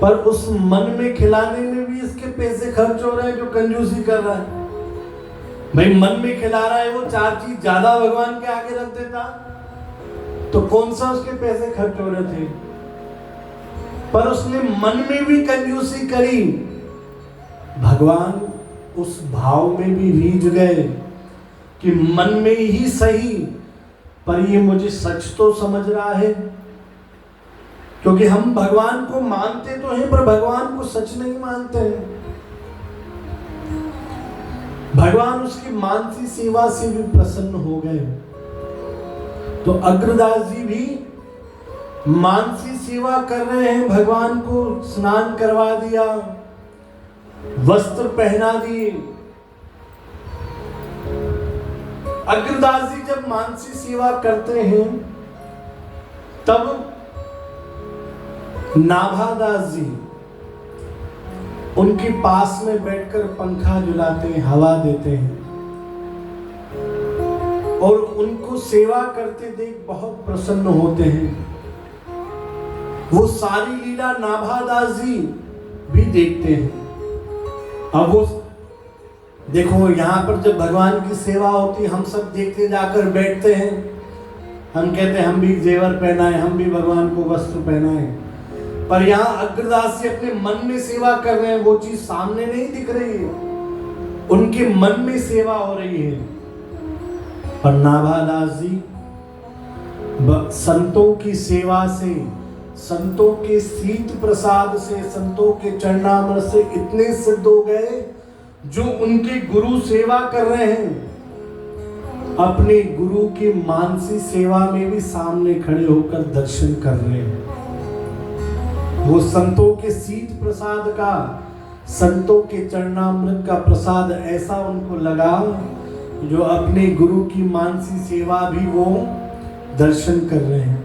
पर उस मन में खिलाने में भी इसके पैसे खर्च हो रहे हैं जो कंजूसी कर रहा है। भाई मन में खिला रहा है, वो 4 चीज ज्यादा भगवान के आगे रख देता तो कौन सा उसके पैसे खर्च हो रहे थे, पर उसने मन में भी कंजूसी करी। भगवान उस भाव में भी रीझ गए कि मन में ही सही, पर ये मुझे सच तो समझ रहा है, क्योंकि हम भगवान को मानते तो हैं पर भगवान को सच नहीं मानते हैं। भगवान उसकी मानसी सेवा से भी प्रसन्न हो गए। तो अग्रदास जी भी मानसी सेवा कर रहे हैं, भगवान को स्नान करवा दिया, वस्त्र पहना दिए। अग्रदास जी जब मानसी सेवा करते हैं तब नाभादास जी उनके पास में बैठकर पंखा झुलाते हैं, हवा देते हैं, और उनको सेवा करते देख बहुत प्रसन्न होते हैं। वो सारी लीला नाभादास जी भी देखते हैं। अब वो देखो, यहाँ पर जब भगवान की सेवा होती, हम सब देखते जाकर बैठते हैं, हम कहते हैं हम भी जेवर पहनाए, हम भी भगवान को वस्त्र पहनाए। पर यहाँ अग्रदास जी अपने मन में सेवा कर रहे हैं, वो चीज सामने नहीं दिख रही है, उनके मन में सेवा हो रही है। पर नाभादास जी संतों की सेवा से, संतों के शीत प्रसाद से, संतों के चरणामृत से इतने सिद्ध हो गए, जो उनके गुरु सेवा कर रहे हैं, अपने गुरु की मानसी सेवा में भी सामने खड़े होकर दर्शन कर रहे हैं। वो संतों के शीत प्रसाद का, संतों के चरणामृत का प्रसाद ऐसा उनको लगा, जो अपने गुरु की मानसी सेवा भी वो दर्शन कर रहे हैं।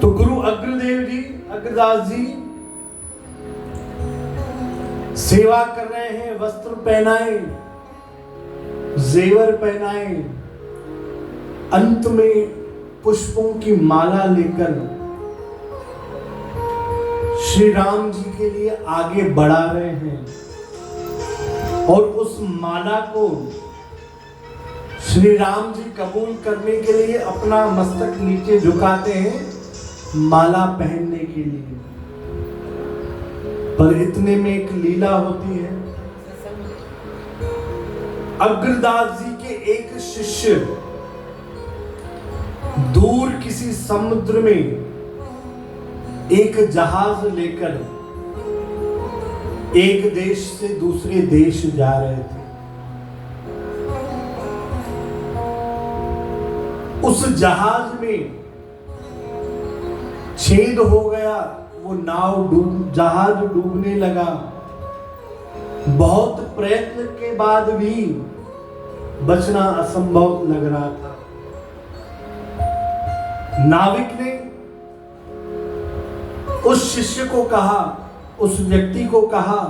तो गुरु अग्रदेव जी, अग्रदास जी सेवा कर रहे हैं, वस्त्र पहनाए, जेवर पहनाए, अंत में पुष्पों की माला लेकर श्री राम जी के लिए आगे बढ़ा रहे हैं, और उस माला को श्री राम जी कबूल करने के लिए अपना मस्तक नीचे झुकाते हैं, माला पहनने के लिए। पर इतने में एक लीला होती है। अग्रदास जी के एक शिष्य दूर किसी समुद्र में एक जहाज लेकर एक देश से दूसरे देश जा रहे थे। उस जहाज में छेद हो गया, वो जहाज डूबने लगा। बहुत प्रयत्न के बाद भी बचना असंभव लग रहा था। नाविक ने उस शिष्य को कहा, उस व्यक्ति को कहा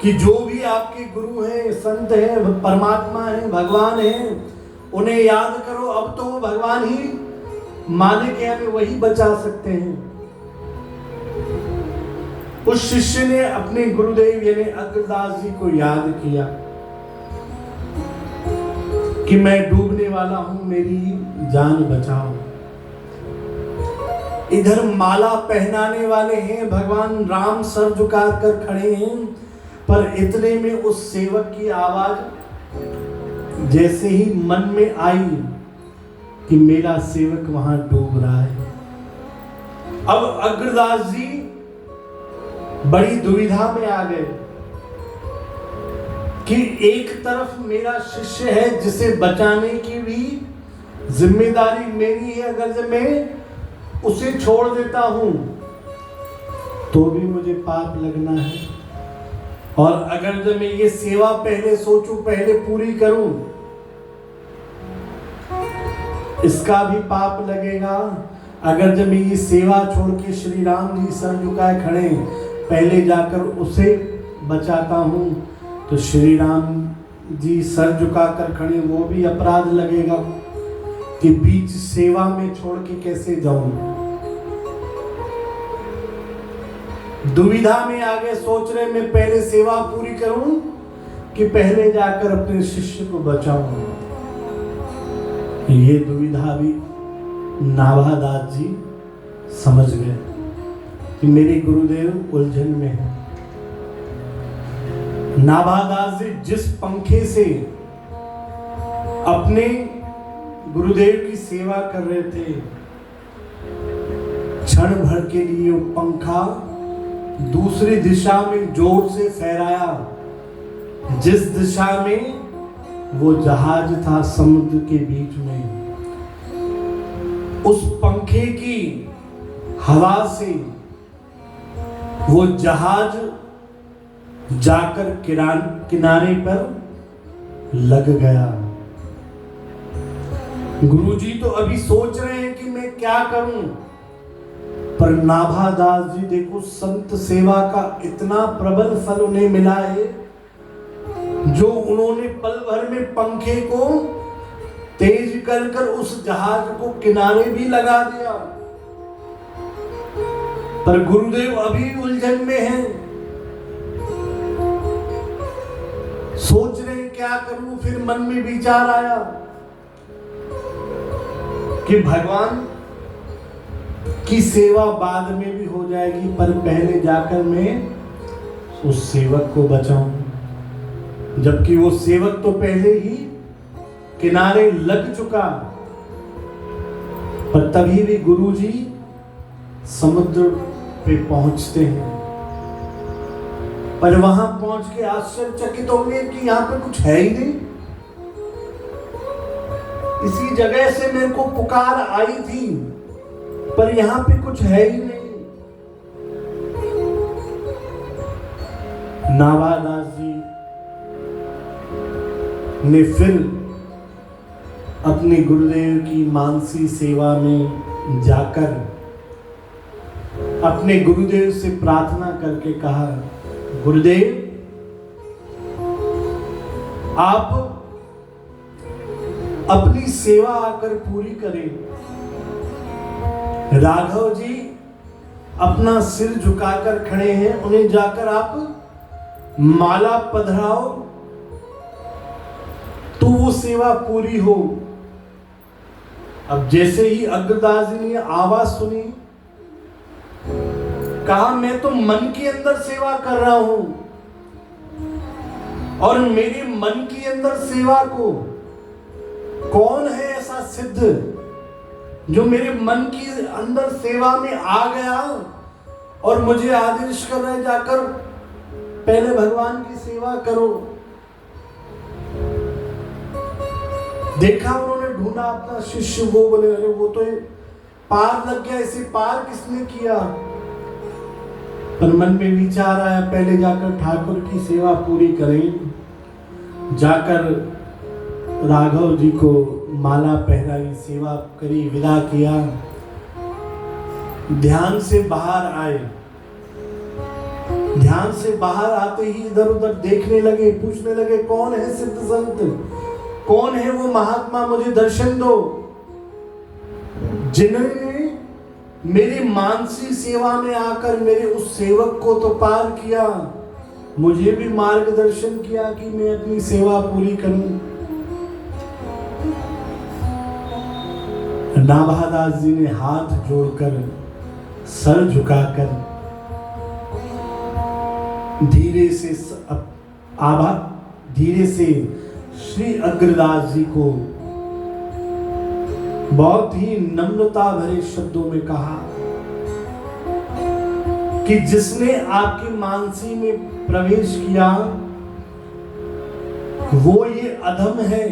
कि जो भी आपके गुरु हैं, संत हैं, परमात्मा हैं, भगवान हैं, उन्हें याद करो। अब तो वो भगवान ही मालिक है, हमें वही बचा सकते हैं। उस शिष्य ने अपने गुरुदेव यानी अग्रदास जी को याद किया कि मैं डूबने वाला हूं, मेरी जान बचाओ। इधर माला पहनाने वाले हैं, भगवान राम सर झुका कर खड़े हैं, पर इतने में उस सेवक की आवाज जैसे ही मन में आई कि मेरा सेवक वहां डूब रहा है। अब अग्रदास जी बड़ी दुविधा में आ गए कि एक तरफ मेरा शिष्य है जिसे बचाने की भी जिम्मेदारी मेरी है, अगर जब मैं उसे छोड़ देता हूं तो भी मुझे पाप लगना है, और अगर जब मैं ये सेवा पहले सोचूं, पहले पूरी करूं, इसका भी पाप लगेगा। अगर जब मैं ये सेवा छोड़ के श्री राम जी सर झुकाए खड़े, पहले जाकर उसे बचाता हूं, तो श्री राम जी सर झुकाकर खड़े, वो भी अपराध लगेगा कि बीच सेवा में छोड़ के कैसे जाऊं। दुविधा में आगे सोच रहे, मैं पहले सेवा पूरी करूं कि पहले जाकर अपने शिष्य को बचाऊं। ये दुविधा भी नाभादास जी समझ गए कि मेरे गुरुदेव उलझन में है। नाभादास जी जिस पंखे से अपने गुरुदेव की सेवा कर रहे थे, क्षण भर के लिए वो पंखा दूसरी दिशा में जोर से फहराया, जिस दिशा में वो जहाज था समुद्र के बीच में। उस पंखे की हवा से वो जहाज जाकर किनारे पर लग गया। गुरुजी तो अभी सोच रहे हैं कि मैं क्या करूं, पर नाभादास जी देखो, संत सेवा का इतना प्रबल फल उन्हें मिला है, जो उन्होंने पल भर में पंखे को तेज कर उस जहाज को किनारे भी लगा दिया। पर गुरुदेव अभी उलझन में हैं, सोच रहे हैं क्या करूं। फिर मन में विचार आया कि भगवान की सेवा बाद में भी हो जाएगी, पर पहले जाकर मैं उस सेवक को बचाऊं। जबकि वो सेवक तो पहले ही किनारे लग चुका। पर तभी भी गुरुजी समुद्र पे पहुंचते हैं, पर वहां पहुंच के आश्चर्यचकित होंगे कि यहां पे कुछ है ही नहीं। इसी जगह से मेरे को पुकार आई थी, पर यहां पे कुछ है ही नहीं। नाभादास जी ने फिर अपने गुरुदेव की मानसी सेवा में जाकर अपने गुरुदेव से प्रार्थना करके कहा, गुरुदेव आप अपनी सेवा आकर पूरी करें। राघव जी अपना सिर झुकाकर खड़े हैं, उन्हें जाकर आप माला पधराओ तो वो सेवा पूरी हो। अब जैसे ही अग्रदास जी ने आवाज सुनी, कहा मैं तो मन के अंदर सेवा कर रहा हूं, और मेरे मन के अंदर सेवा को कौन है ऐसा सिद्ध जो मेरे मन के अंदर सेवा में आ गया और मुझे आदेश कर रहे जाकर पहले भगवान की सेवा करो। देखा उन्होंने, ढूंढा अपना शिष्य, वो बोले अरे वो तो पार लग गया, इसे पार किसने किया। पर मन में विचार आया पहले जाकर ठाकुर की सेवा पूरी करें। जाकर राघव जी को माला पहनाई, सेवा करी, विदा किया। ध्यान से बाहर आए। ध्यान से बाहर आते ही इधर उधर देखने लगे, पूछने लगे कौन है सिद्ध संत, कौन है वो महात्मा, मुझे दर्शन दो जिन्होंने मेरी मानसी सेवा में आकर मेरे उस सेवक को तो पार किया, मुझे भी मार्गदर्शन किया कि मैं अपनी सेवा पूरी करूं। नाभादास जी ने हाथ जोड़कर, सर झुकाकर धीरे से श्री अग्रदास जी को बहुत ही नम्रता भरे शब्दों में कहा कि जिसने आपकी मानसी में प्रवेश किया वो ये अधम है।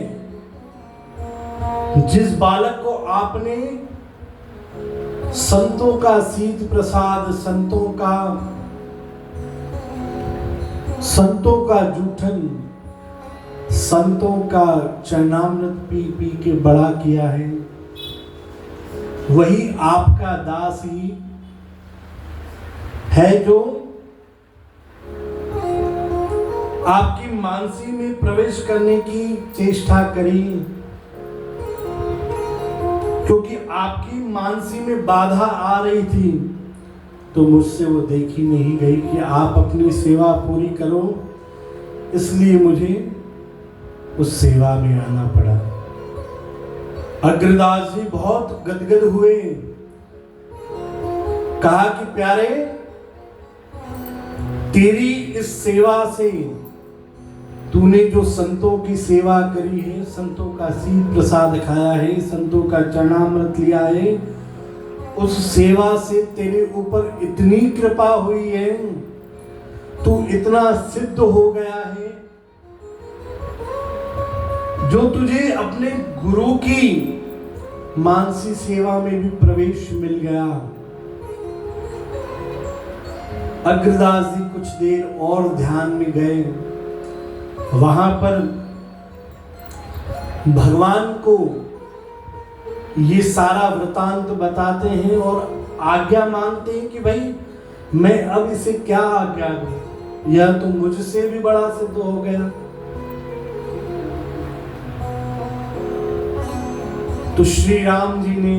जिस बालक को आपने संतों का शीत प्रसाद, संतों का जूठन, संतों का चरणामृत पी पी के बड़ा किया है, वही आपका दास ही है जो आपकी मानसी में प्रवेश करने की चेष्टा करी। क्योंकि आपकी मानसी में बाधा आ रही थी तो मुझसे वो देखी नहीं गई कि आप अपनी सेवा पूरी करो, इसलिए मुझे उस सेवा में आना पड़ा। अग्रदास जी बहुत गदगद हुए, कहा कि प्यारे तेरी इस सेवा से तूने जो संतों की सेवा करी है, संतों का शीत प्रसाद खाया है, संतों का चरणामृत लिया है, उस सेवा से तेरे ऊपर इतनी कृपा हुई है, तू इतना सिद्ध हो गया है, जो तुझे अपने गुरु की मानसी सेवा में भी प्रवेश मिल गया। अग्रदास जी कुछ देर और ध्यान में गए। वहां पर भगवान को ये सारा वृतांत बताते हैं और आज्ञा मांगते हैं कि भाई मैं अब इसे क्या आज्ञा दूं, यह तो मुझसे भी बड़ा सिद्ध हो गया। तो श्री राम जी ने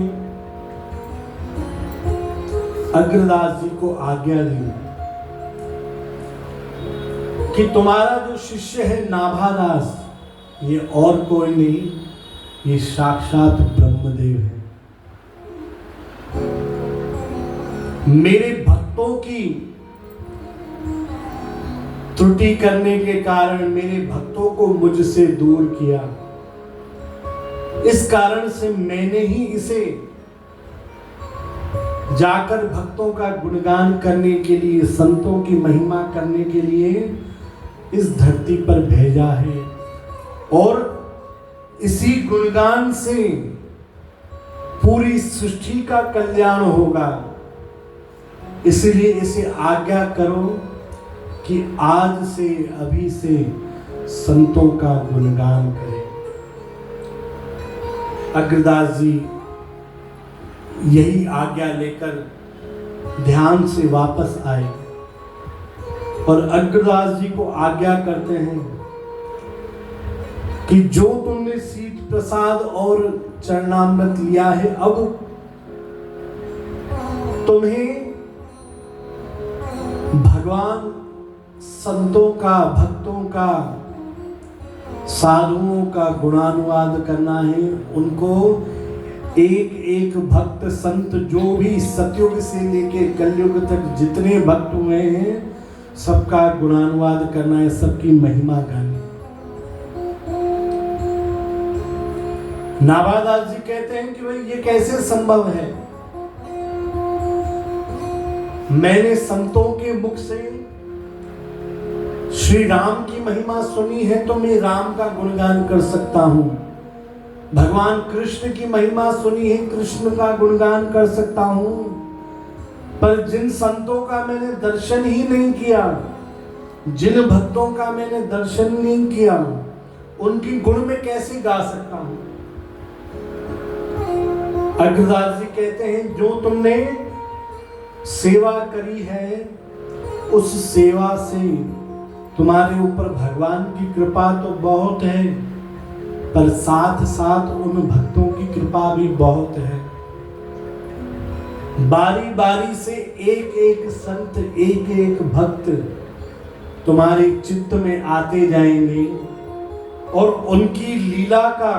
अग्रदास जी को आज्ञा दी कि तुम्हारा जो शिष्य है नाभादास, ये और कोई नहीं, ये साक्षात ब्रह्मदेव है। मेरे भक्तों की त्रुटि करने के कारण मेरे भक्तों को मुझसे दूर किया, इस कारण से मैंने ही इसे जाकर भक्तों का गुणगान करने के लिए, संतों की महिमा करने के लिए इस धरती पर भेजा है। और इसी गुणगान से पूरी सृष्टि का कल्याण होगा। इसलिए इसे आज्ञा करो कि आज से, अभी से संतों का गुणगान करें। अग्रदास जी यही आज्ञा लेकर ध्यान से वापस आए और अग्रदास जी को आज्ञा करते हैं कि जो तुमने शीत प्रसाद और चरणामृत लिया है, अब तुम्हें भगवान संतों का, भक्तों का, साधुओं का गुणानुवाद करना है। उनको एक एक भक्त संत, जो भी सतयुग से लेके कलयुग तक जितने भक्त हुए हैं, सबका गुणानुवाद करना है, सबकी महिमा गानी। नाभादास जी कहते हैं कि भाई ये कैसे संभव है? मैंने संतों के मुख से श्री राम की महिमा सुनी है तो मैं राम का गुणगान कर सकता हूं। भगवान कृष्ण की महिमा सुनी है, कृष्ण का गुणगान कर सकता हूं। पर जिन संतों का मैंने दर्शन ही नहीं किया, जिन भक्तों का मैंने दर्शन नहीं किया, उनकी गुण में कैसे गा सकता हूं? अग्रदास जी कहते हैं जो तुमने सेवा करी है, उस सेवा से तुम्हारे ऊपर भगवान की कृपा तो बहुत है, पर साथ साथ उन भक्तों की कृपा भी बहुत है। बारी बारी से एक एक संत, एक एक भक्त तुम्हारे चित्त में आते जाएंगे और उनकी लीला का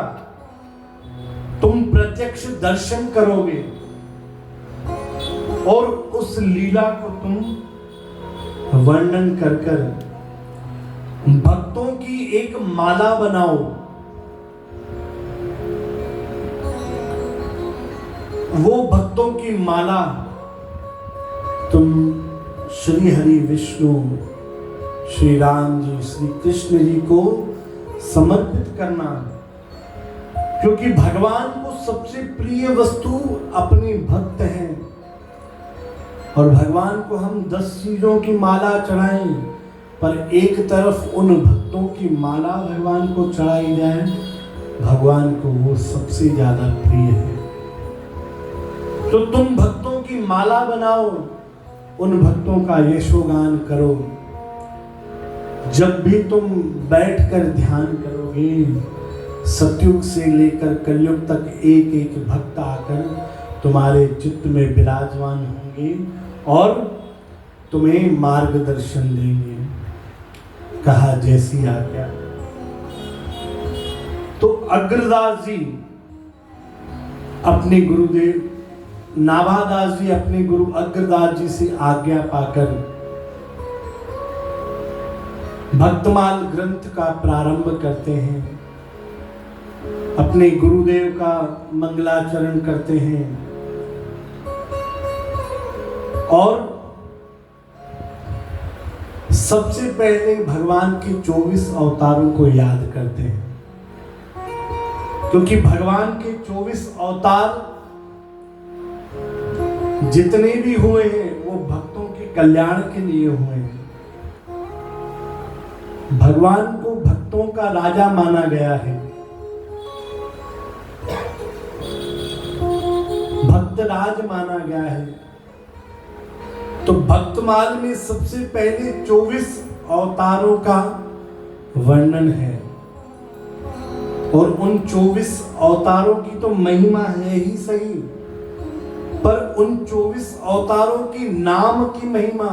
तुम प्रत्यक्ष दर्शन करोगे और उस लीला को तुम वर्णन कर कर भक्तों की एक माला बनाओ। वो भक्तों की माला तुम श्री हरि विष्णु, श्री राम जी, श्री कृष्ण जी को समर्पित करना, क्योंकि भगवान को सबसे प्रिय वस्तु अपने भक्त हैं। और भगवान को हम 10 चीजों की माला चढ़ाएं, पर एक तरफ उन भक्तों की माला भगवान को चढ़ाई जाए, भगवान को वो सबसे ज्यादा प्रिय है। तो तुम भक्तों की माला बनाओ, उन भक्तों का यशोगान करो। जब भी तुम बैठकर ध्यान करोगे, सतयुग से लेकर कलयुग तक एक एक भक्त आकर तुम्हारे चित्त में विराजमान होंगे और तुम्हें मार्गदर्शन देंगे। कहा जैसी आज्ञा। तो अग्रदास जी अपने गुरुदेव नाभादास जी अपने गुरु अग्रदास जी से आज्ञा पाकर भक्तमाल ग्रंथ का प्रारंभ करते हैं, अपने गुरुदेव का मंगलाचरण करते हैं और सबसे पहले भगवान के 24 अवतारों को याद करते हैं, क्योंकि भगवान के 24 अवतार जितने भी हुए हैं वो भक्तों के कल्याण के लिए हुए हैं। भगवान को भक्तों का राजा माना गया है। भक्तराज माना गया है। तो भक्तमाल में सबसे पहले 24 अवतारों का वर्णन है और उन 24 अवतारों की तो महिमा है ही सही, पर उन 24 अवतारों की नाम की महिमा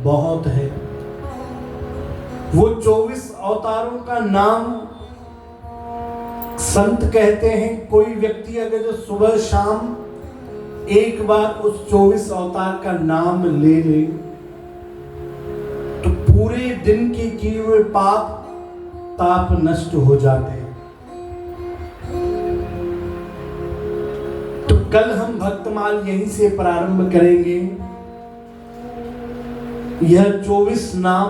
बहुत है। वो 24 अवतारों का नाम संत कहते हैं, कोई व्यक्ति अगर जो सुबह शाम एक बार उस 24 अवतार का नाम ले ले तो पूरे दिन के किए हुए पाप ताप नष्ट हो जाते हैं। तो कल हम भक्तमाल यहीं से प्रारंभ करेंगे। यह 24 नाम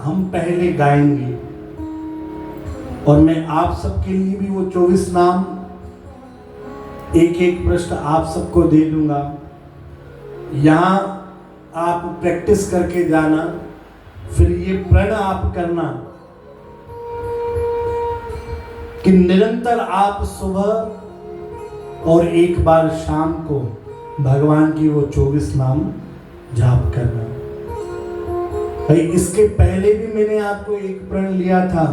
हम पहले गाएंगे और मैं आप सबके लिए भी वो 24 नाम एक एक पृष्ठ आप सबको दे दूंगा। यहां आप प्रैक्टिस करके जाना, फिर ये प्रण आप करना कि निरंतर आप सुबह और एक बार शाम को भगवान की वो 24 नाम जाप करना। भाई इसके पहले भी मैंने आपको एक प्रण लिया था,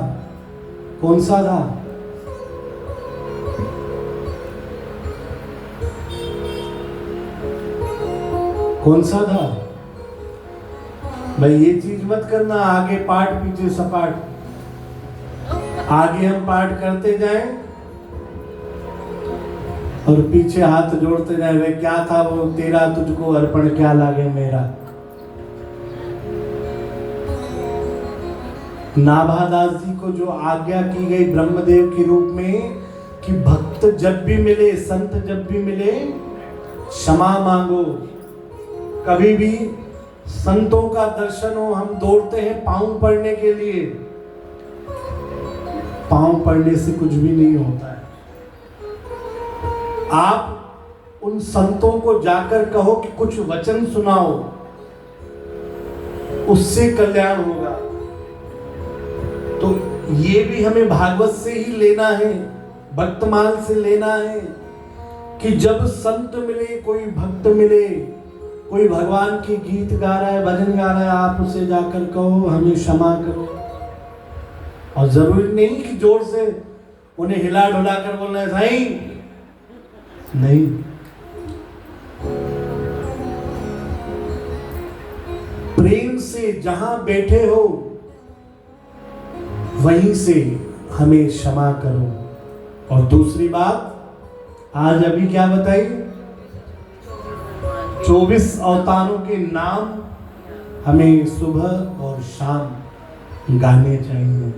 कौन सा था? कौन सा था? भाई ये चीज मत करना, आगे पाठ पीछे सपाट। आगे हम पाठ करते जाएं और पीछे हाथ जोड़ते जाएं। वे क्या था वो, तेरा तुझको अर्पण क्या लागे मेरा। नाभादास जी को जो आज्ञा की गई ब्रह्मदेव के रूप में कि भक्त जब भी मिले, संत जब भी मिले, क्षमा मांगो। कभी भी संतों का दर्शन हो, हम दौड़ते हैं पांव पड़ने के लिए, पांव पड़ने से कुछ भी नहीं होता है। आप उन संतों को जाकर कहो कि कुछ वचन सुनाओ, उससे कल्याण होगा। तो ये भी हमें भागवत से ही लेना है, भक्तमाल से लेना है कि जब संत मिले, कोई भक्त मिले, कोई भगवान के गीत गा रहा है, भजन गा रहा है, आप उसे जाकर कहो हमें क्षमा करो। और जरूरी नहीं कि जोर से उन्हें हिला डुला कर बोलना है साईं, नहीं। प्रेम से जहां बैठे हो वहीं से हमें क्षमा करो। और दूसरी बात, आज अभी क्या बताई? 24 अवतारों के नाम हमें सुबह और शाम गाने चाहिए।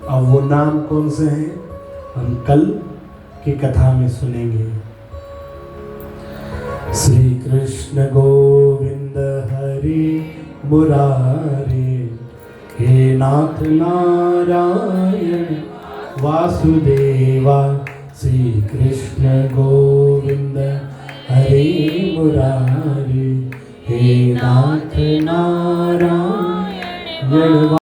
अब वो नाम कौन से हैं हम कल की कथा में सुनेंगे। श्री कृष्ण गोविंद हरि मुरारी, हे नाथ नारायण वासुदेवा। श्री कृष्ण गोविंद हरि मुरारी, हे नाथ नारायण